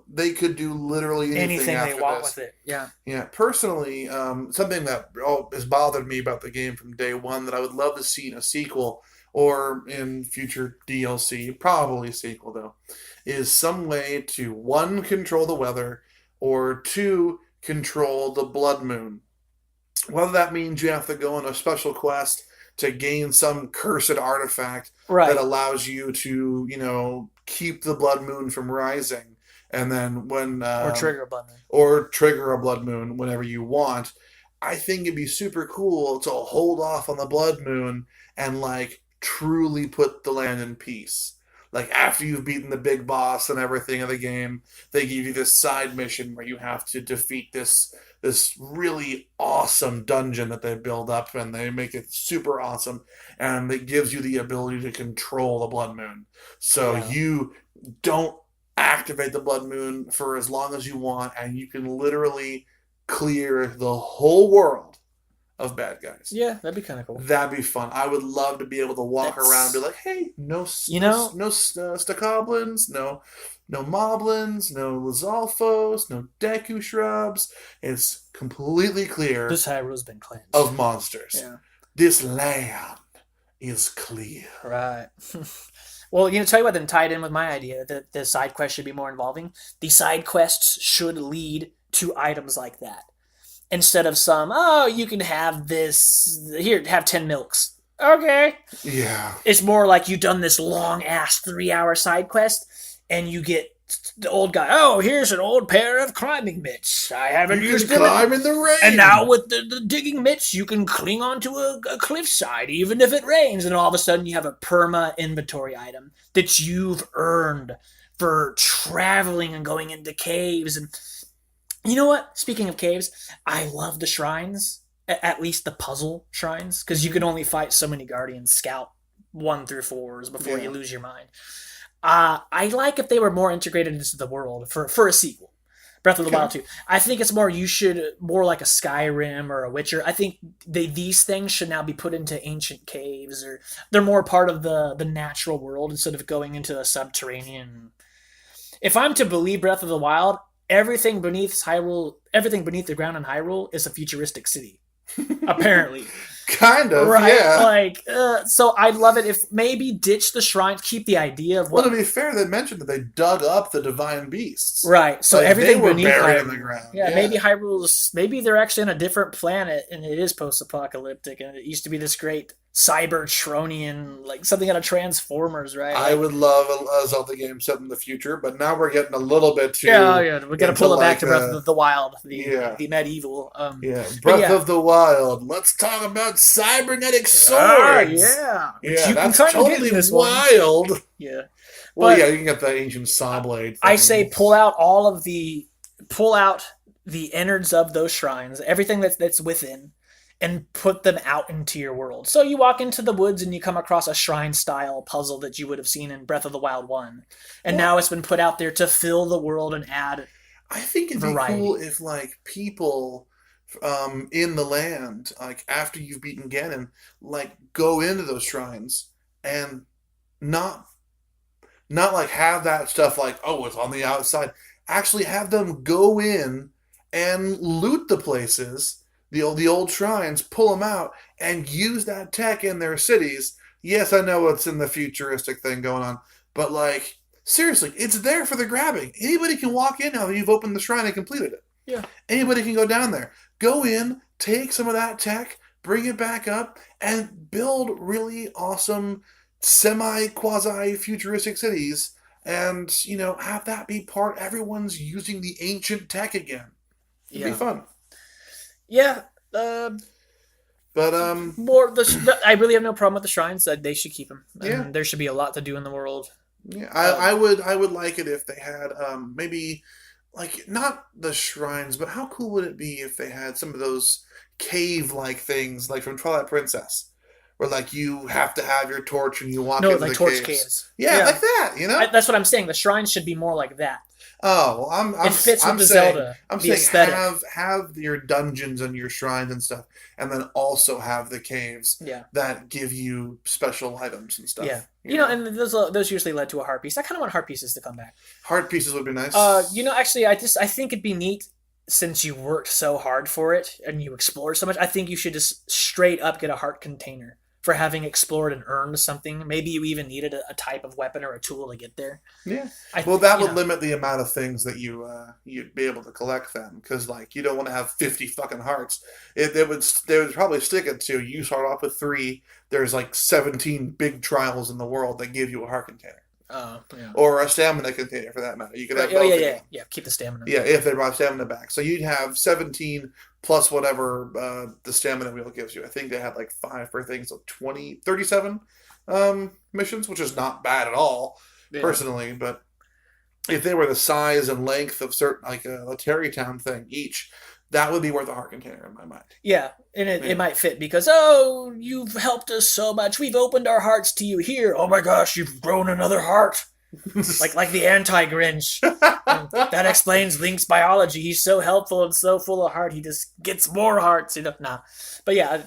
they could do literally anything after they want with it. Yeah. Yeah. Personally, something that has bothered me about the game from day one that I would love to see in a sequel or in future DLC, probably a sequel though, is some way to 1, control the weather, or 2, control the blood moon. Whether that means you have to go on a special quest to gain some cursed artifact that allows you to, keep the blood moon from rising, and then when or trigger a blood moon whenever you want. I think it'd be super cool to hold off on the blood moon and truly put the land in peace. Like, after you've beaten the big boss and everything of the game, they give you this side mission where you have to defeat this really awesome dungeon that they build up, and they make it super awesome, and it gives you the ability to control the blood moon. So you don't activate the blood moon for as long as you want, and you can literally clear the whole world of bad guys. Yeah, that'd be kind of cool. That'd be fun. I would love to be able to walk around and be like, hey, no Stakoblins, no Moblins, no Lizalfos, no Deku shrubs. It's completely clear. This Hyrule's been cleansed of monsters. Yeah. This land is clear. Right. Well, tell you what, then tied in with my idea that the side quest should be more involving. The side quests should lead to items like that. Instead of you can have this, here, have 10 milks. Okay. Yeah. It's more like you've done this long-ass 3-hour side quest, and you get the old guy, here's an old pair of climbing mitts. I haven't used them. Climb in the rain. And now with the digging mitts, you can cling onto a cliffside, even if it rains. And all of a sudden, you have a perma inventory item that you've earned for traveling and going into caves. And you know what? Speaking of caves, I love the shrines, at least the puzzle shrines, because you can only fight so many guardians, scout 1 through 4s before you lose your mind. I like if they were more integrated into the world for a sequel. Breath of the Wild 2. I think it's more like a Skyrim or a Witcher. I think these things should now be put into ancient caves, or they're more part of the natural world instead of going into a subterranean. If I'm to believe Breath of the Wild, everything beneath the ground in Hyrule is a futuristic city. Apparently. Kind of, right? Yeah. So I'd love it if maybe ditch the shrines, keep the idea of Well, to be fair, they mentioned that they dug up the divine beasts. Right. So everything they were beneath buried Hyrule, in the ground. Yeah, maybe maybe they're actually on a different planet and it is post-apocalyptic and it used to be this great Cybertronian, like something out of Transformers, right? I would love a Zelda game set in the future, but now we're getting a little bit too... Yeah, we got to pull it back to Breath of the Wild, the medieval. Breath of the Wild. Let's talk about cybernetic swords. Yeah, that's totally wild. Yeah. Well, you can get the ancient saw blade. I say pull out the innards of those shrines, everything that's within, and put them out into your world. So you walk into the woods and you come across a shrine-style puzzle that you would have seen in Breath of the Wild 1. And now it's been put out there to fill the world and add I think it'd variety. Be cool if, people in the land, after you've beaten Ganon, go into those shrines and not have that stuff it's on the outside. Actually have them go in and loot the places, the old shrines, pull them out, and use that tech in their cities. Yes, I know it's in the futuristic thing going on, but seriously, it's there for the grabbing. Anybody can walk in now that you've opened the shrine and completed it. Yeah. Anybody can go down there. Go in, take some of that tech, bring it back up, and build really awesome semi-quasi-futuristic cities, and, have that be part. Everyone's using the ancient tech again. It'd be fun. Yeah, but I really have no problem with the shrines. They should keep them. Yeah, there should be a lot to do in the world. Yeah, I would like it if they had maybe not the shrines, but how cool would it be if they had some of those cave-like things, from Twilight Princess, where you have to have your torch and you walk into the torch caves. Yeah, like that. That's what I'm saying. The shrines should be more like that. Oh, well, it fits with the Zelda. I'm saying have your dungeons and your shrines and stuff, and then also have the caves that give you special items and stuff. Yeah, and those usually led to a heart piece. I kind of want heart pieces to come back. Heart pieces would be nice. Actually, I think it'd be neat since you worked so hard for it and you explored so much. I think you should just straight up get a heart container for having explored and earned something. Maybe you even needed a type of weapon or a tool to get there. Yeah. That would limit the amount of things that you'd be able to collect then, because you don't want to have 50 fucking hearts. They would probably stick it to you start off with 3. There's 17 big trials in the world that give you a heart container. Or a stamina container for that matter. You could have both. Yeah. Keep the stamina. Yeah, if they brought stamina back. So you'd have 17 plus whatever the stamina wheel gives you. I think they had 5 per thing, so 37 missions, which is not bad at all, personally. But if they were the size and length of certain, a Terry Town thing each, that would be worth a heart container in my mind. Yeah, and it might fit because, you've helped us so much. We've opened our hearts to you here. Oh my gosh, you've grown another heart. like the anti-Grinch. That explains Link's biology. He's so helpful and so full of heart. He just gets more hearts. Nah. But yeah,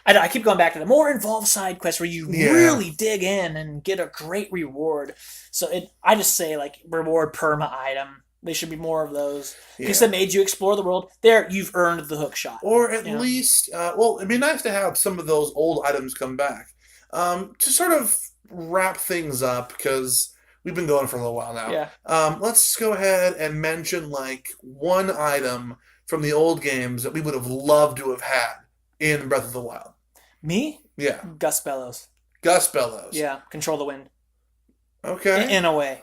I keep going back to the more involved side quests where you really dig in and get a great reward. So I just say reward perma item. They should be more of those. Because they made you explore the world. There, you've earned the hook shot. Or at least, it'd be nice to have some of those old items come back. To sort of wrap things up, because we've been going for a little while now. Yeah. Let's go ahead and mention like one item from the old games that we would have loved to have had in Breath of the Wild. Me? Yeah. Gust Bellows. Gust Bellows. Yeah. Control the wind. Okay. In a way.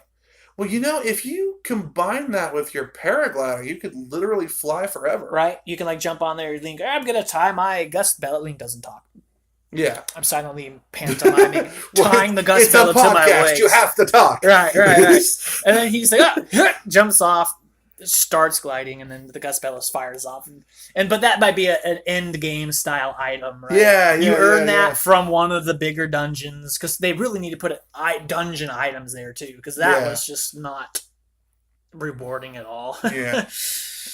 Well, if you combine that with your paraglider, you could literally fly forever. Right? You can like jump on there and think, I'm going to tie my Gust Bellows. Link doesn't talk. Yeah. I'm silently pantomiming, tying the Gust Bellows to my waist. You have to talk. Right. And then he's like, jumps off, starts gliding, and then the Gust Bellows fires off. But that might be an end game style item, right? Yeah, you earn that from one of the bigger dungeons, because they really need to put dungeon items there too, because that was just not rewarding at all. Yeah.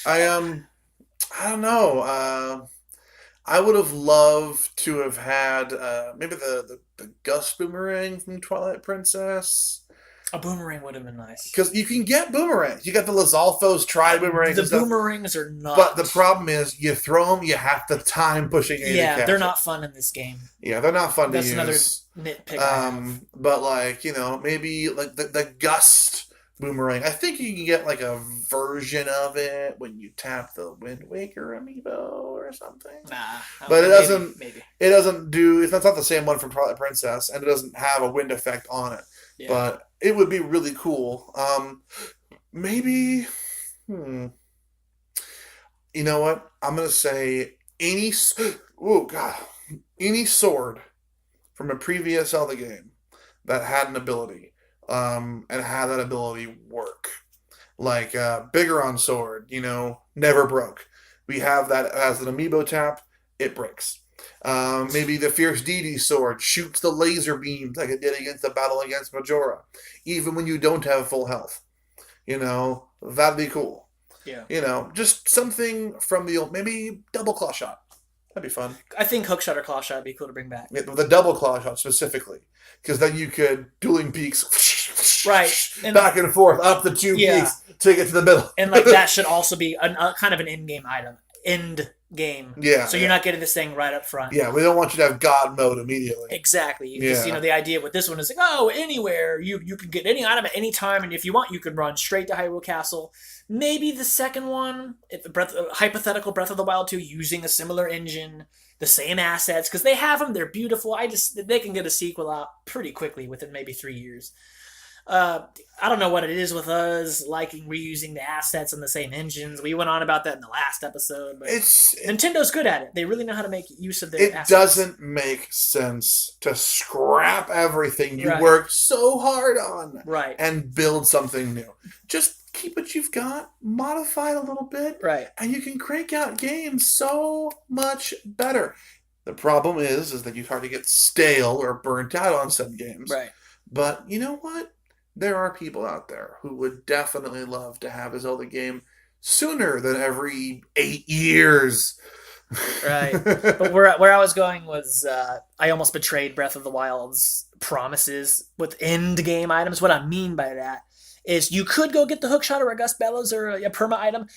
I don't know. I would have loved to have had maybe the Gust Boomerang from Twilight Princess. A boomerang would have been nice. Because you can get boomerangs. You got the Lizalfos tri-boomerangs. The boomerangs are not. But the problem is, you throw them, you have to time pushing A to catch they're not fun in this game. Yeah, they're not fun to use. That's another nitpick. But like, maybe like the Gust Boomerang. I think you can get like a version of it when you tap the Wind Waker amiibo or something. Nah. But it doesn't. Maybe. It doesn't do. It's not the same one from Twilight Princess, and it doesn't have a wind effect on it. Yeah. But it would be really cool. Maybe. You know what? I'm gonna say any. Oh God! Any sword from a previous Zelda game that had an ability, and had that ability work, like Bigoron sword. Never broke. We have that as an amiibo tap. It breaks. Maybe the Fierce Deity sword shoots the laser beams like it did against the battle against Majora, even when you don't have full health. That'd be cool. Yeah. Just something from the old, maybe double claw shot. That'd be fun. I think hook shot or claw shot would be cool to bring back. Yeah, the double claw shot specifically, because then you could dueling peaks, right, back and forth up the two peaks to get to the middle. And like that should also be kind of an in-game item. End game. Yeah. So you're not getting this thing right up front. Yeah, we don't want you to have God mode immediately. Exactly. Because, the idea with this one is like, anywhere. You can get any item at any time, and if you want, you can run straight to Hyrule Castle. Maybe the second one, hypothetical Breath of the Wild 2, using a similar engine, the same assets, because they have them, they're beautiful. They can get a sequel out pretty quickly within maybe 3 years. I don't know what it is with us liking reusing the assets and the same engines. We went on about that in the last episode, but Nintendo's good at it. They really know how to make use of their assets. It doesn't make sense to scrap everything you worked so hard on and build something new. Just keep what you've got, modify it a little bit, and you can crank out games so much better. The problem is that you start to get stale or burnt out on some games. Right. But you know what? There are people out there who would definitely love to have a Zelda game sooner than every 8 years. Right. But where I was going was I almost betrayed Breath of the Wild's promises with end game items. What I mean by that is you could go get the hookshot or a Gust Bellows or a perma item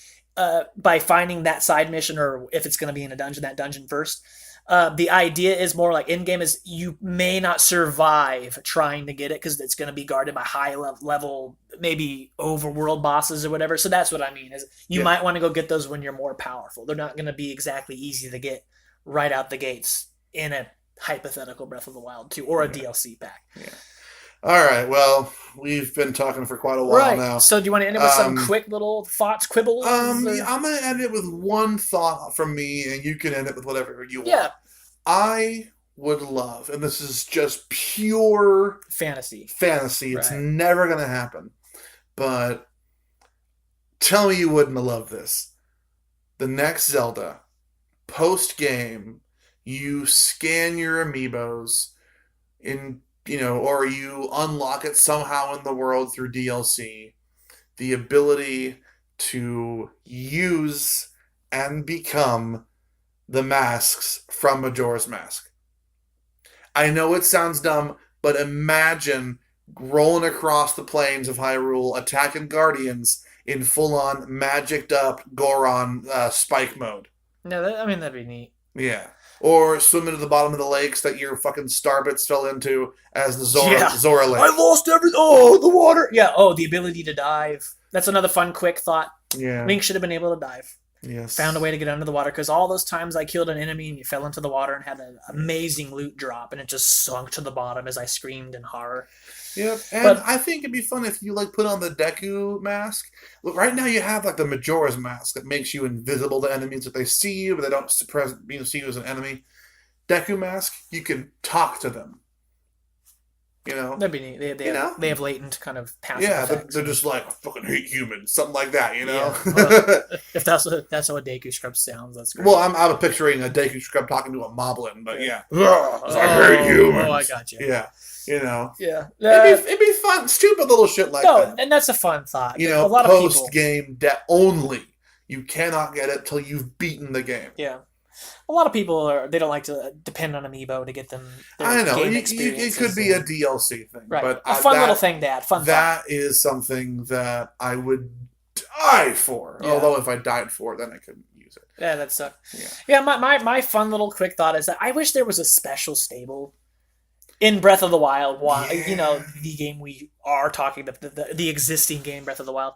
by finding that side mission, or if it's going to be in a dungeon, that dungeon first. The idea is more like in-game is you may not survive trying to get it because it's going to be guarded by high level, maybe overworld bosses or whatever. So that's what I mean is you might want to go get those when you're more powerful. They're not going to be exactly easy to get right out the gates in a hypothetical Breath of the Wild 2 or a DLC pack. Yeah. All right. Well, we've been talking for quite a while now. So do you want to end it with some quick little thoughts, quibbles? I'm going to end it with one thought from me, and you can end it with whatever you want. Yeah. I would love, and this is just pure fantasy. It's never going to happen. But tell me you wouldn't have loved this. The next Zelda, post-game, you scan your amiibos or you unlock it somehow in the world through DLC, the ability to use and become the masks from Majora's Mask. I know it sounds dumb, but imagine rolling across the plains of Hyrule, attacking Guardians in full-on magicked up Goron spike mode. No, that'd be neat. Yeah. Or swim into the bottom of the lakes that your fucking starbits fell into as the Yeah. Zora Lake. I lost everything. Oh, the water. Yeah. Oh, the ability to dive. That's another fun, quick thought. Yeah. Link should have been able to dive. Yes. Found a way to get under the water, because all those times I killed an enemy and you fell into the water and had an amazing loot drop and it just sunk to the bottom as I screamed in horror. Yep, and I think it'd be fun if you like put on the Deku mask. Look, right now you have like the Majora's mask that makes you invisible to enemies if they see you, but they don't see you as an enemy. Deku mask, you can talk to them. You know, that'd be neat. They have latent kind of passive effects. They're just like, I fucking hate humans, something like that. You know, well, if that's how a Deku Scrub sounds, that's great. Well, I'm picturing a Deku Scrub talking to a Moblin, but yeah, I hate humans. Oh, I got you. Yeah. You know, it'd be fun, stupid little shit like that. And that's a fun thought. You know, a lot post of game debt only. You cannot get it till you've beaten the game. Yeah, a lot of people they don't like to depend on Amiibo to get them. I know it could be a DLC thing, right? But a fun little thing to add. That is something that I would die for. Yeah. Although if I died for it, then I couldn't use it. Yeah, that sucks. Yeah. My fun little quick thought is that I wish there was a special stable in Breath of the Wild, you know, the game we are talking about, the existing game, Breath of the Wild,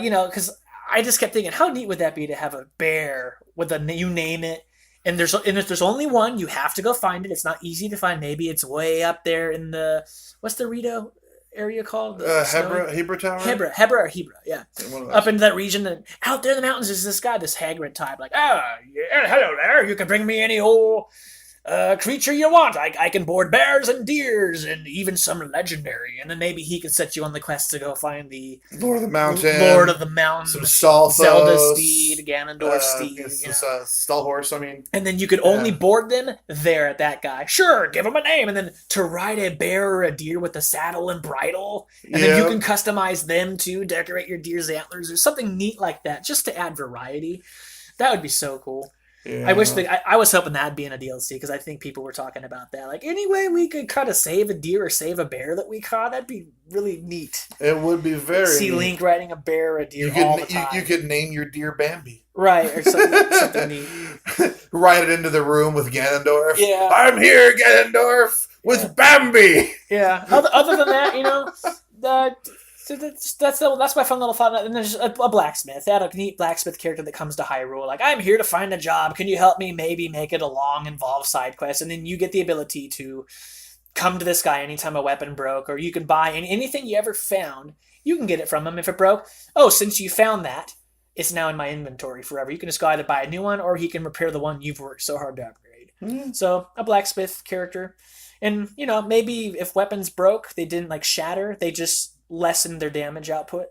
you know, because I just kept thinking, how neat would that be to have a bear with you name it, and if there's only one, you have to go find it. It's not easy to find. Maybe it's way up there in what's the Rito area called? Hebra Tower? Hebra, yeah. Up into that region, and out there in the mountains is this guy, this Hagrid type, like, yeah, hello there, you can bring me any old creature you want. I can board bears and deers and even some legendary, and then maybe he could set you on the quest to go find the Lord of the Mountain, some Stalfos, Zelda steed, Ganondorf steed, Stalhorse. I mean, and then you could only board them there at that guy. Sure, give him a name, and then to ride a bear or a deer with a saddle and bridle, and then you can customize them too, decorate your deer's antlers or something neat like that, just to add variety. That would be so cool. Yeah. I wish I was hoping that'd be in a DLC, because I think people were talking about that. Like, any way we could kind of save a deer or save a bear that we caught, that'd be really neat. It would be very See neat. Link riding a bear or a deer all the time. You could name your deer Bambi. Right, or something neat. Ride it into the room with Ganondorf. Yeah. I'm here, Ganondorf, with Bambi. Yeah. Other than that, you know, so that's my fun little thought. And there's a blacksmith. They had a neat blacksmith character that comes to Hyrule. Like, I'm here to find a job. Can you help me maybe make it a long, involved side quest? And then you get the ability to come to this guy anytime a weapon broke, or you can buy anything you ever found. You can get it from him if it broke. Oh, since you found that, it's now in my inventory forever. You can just go either buy a new one, or he can repair the one you've worked so hard to upgrade. Mm. So, a blacksmith character. And, you know, maybe if weapons broke, they didn't, like, shatter. They just lessen their damage output.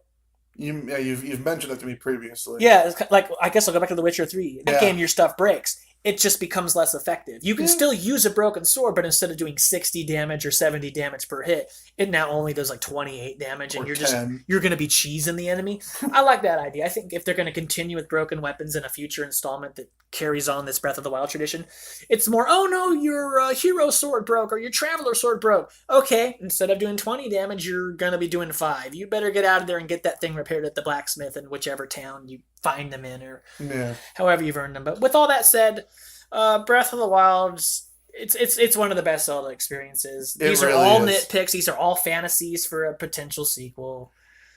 You've mentioned it to me previously. Yeah, it's like, I guess I'll go back to The Witcher 3. In that game, your stuff breaks. It just becomes less effective. You can still use a broken sword, but instead of doing 60 damage or 70 damage per hit, it now only does like 28 damage, and you're going to be cheesing the enemy. I like that idea. I think if they're going to continue with broken weapons in a future installment that carries on this Breath of the Wild tradition, it's more, oh no, your hero sword broke, or your traveler sword broke. Okay, instead of doing 20 damage, you're going to be doing 5. You better get out of there and get that thing repaired at the blacksmith in whichever town you find them in, or however you've earned them. But with all that said, Breath of the Wild, it's one of the best Zelda experiences. These are all nitpicks. These are all fantasies for a potential sequel.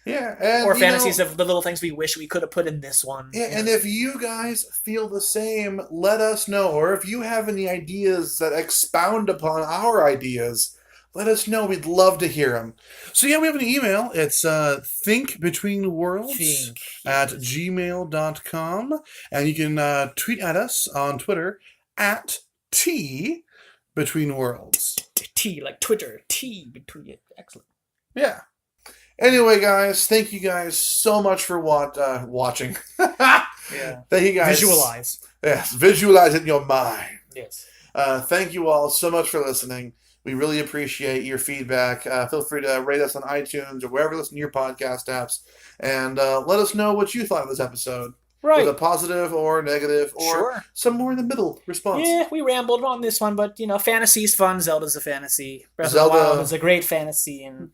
Yeah, or fantasies of the little things we wish we could have put in this one. Yeah, and if you guys feel the same, let us know. Or if you have any ideas that expound upon our ideas, let us know. We'd love to hear them. So yeah, we have an email. It's thinkbetweenworlds@gmail.com. And you can tweet at us on Twitter @TBetweenWorlds. T, like Twitter. T between. Excellent. Yeah. Anyway, guys, thank you guys so much for watching. Yeah. Thank you guys. Visualize. Yes, visualize it in your mind. Yes. Thank you all so much for listening. We really appreciate your feedback. Feel free to rate us on iTunes or wherever you listen to your podcast apps. And let us know what you thought of this episode. Right. With a positive or negative or some more in the middle response. Yeah, we rambled on this one, but, you know, fantasy's fun. Zelda's a fantasy. Breath of the Wild is a great fantasy, and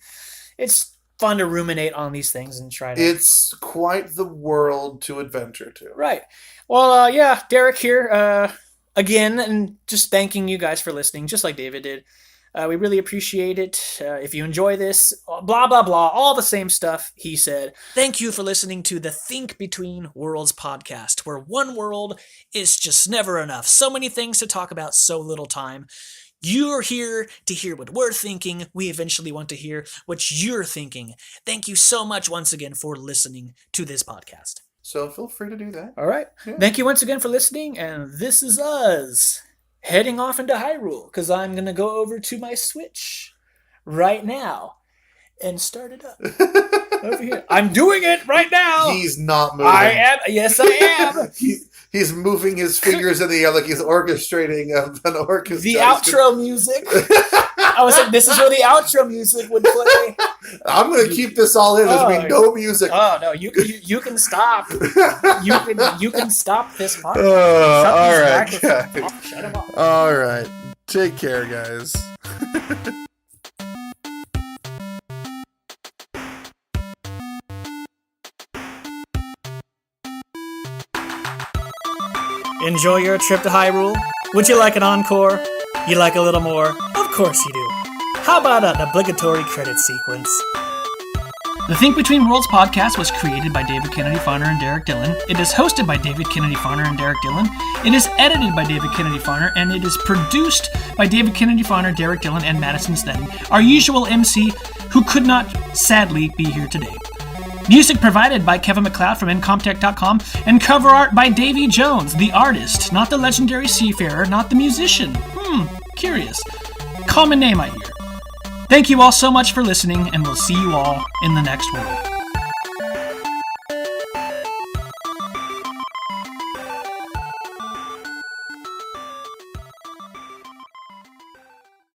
it's fun to ruminate on these things and try to... It's quite the world to adventure to. Right. Well, yeah, Derek here. again, and just thanking you guys for listening, just like David did. We really appreciate it. If you enjoy this, blah, blah, blah, all the same stuff he said. Thank you for listening to the Think Between Worlds podcast, where one world is just never enough. So many things to talk about, so little time. You're here to hear what we're thinking. We eventually want to hear what you're thinking. Thank you so much once again for listening to this podcast. So feel free to do that. All right. Yeah. Thank you once again for listening, and this is us heading off into Hyrule, because I'm going to go over to my Switch right now and start it up. Over here. I'm doing it right now. He's not moving. I am. Yes, I am. He's moving his fingers in the air like he's orchestrating an orchestra. The outro music. I was like, this is where the outro music would play. I'm going to keep this all in. There's going to be no music. Oh, no. You can stop. You can stop this podcast. All right. Shut him off. All right. Take care, guys. Enjoy your trip to Hyrule? Would you like an encore? You like a little more? Of course you do. How about an obligatory credit sequence? The Think Between Worlds podcast was created by David Kennedy-Farner and Derek Dillon. It is hosted by David Kennedy-Farner and Derek Dillon. It is edited by David Kennedy-Farner, and it is produced by David Kennedy-Farner, Derek Dillon, and Madison Stettin, our usual MC, who could not, sadly, be here today. Music provided by Kevin MacLeod from Incomptech.com, and cover art by Davy Jones, the artist, not the legendary seafarer, not the musician. Curious. Common name, I hear. Thank you all so much for listening, and we'll see you all in the next world.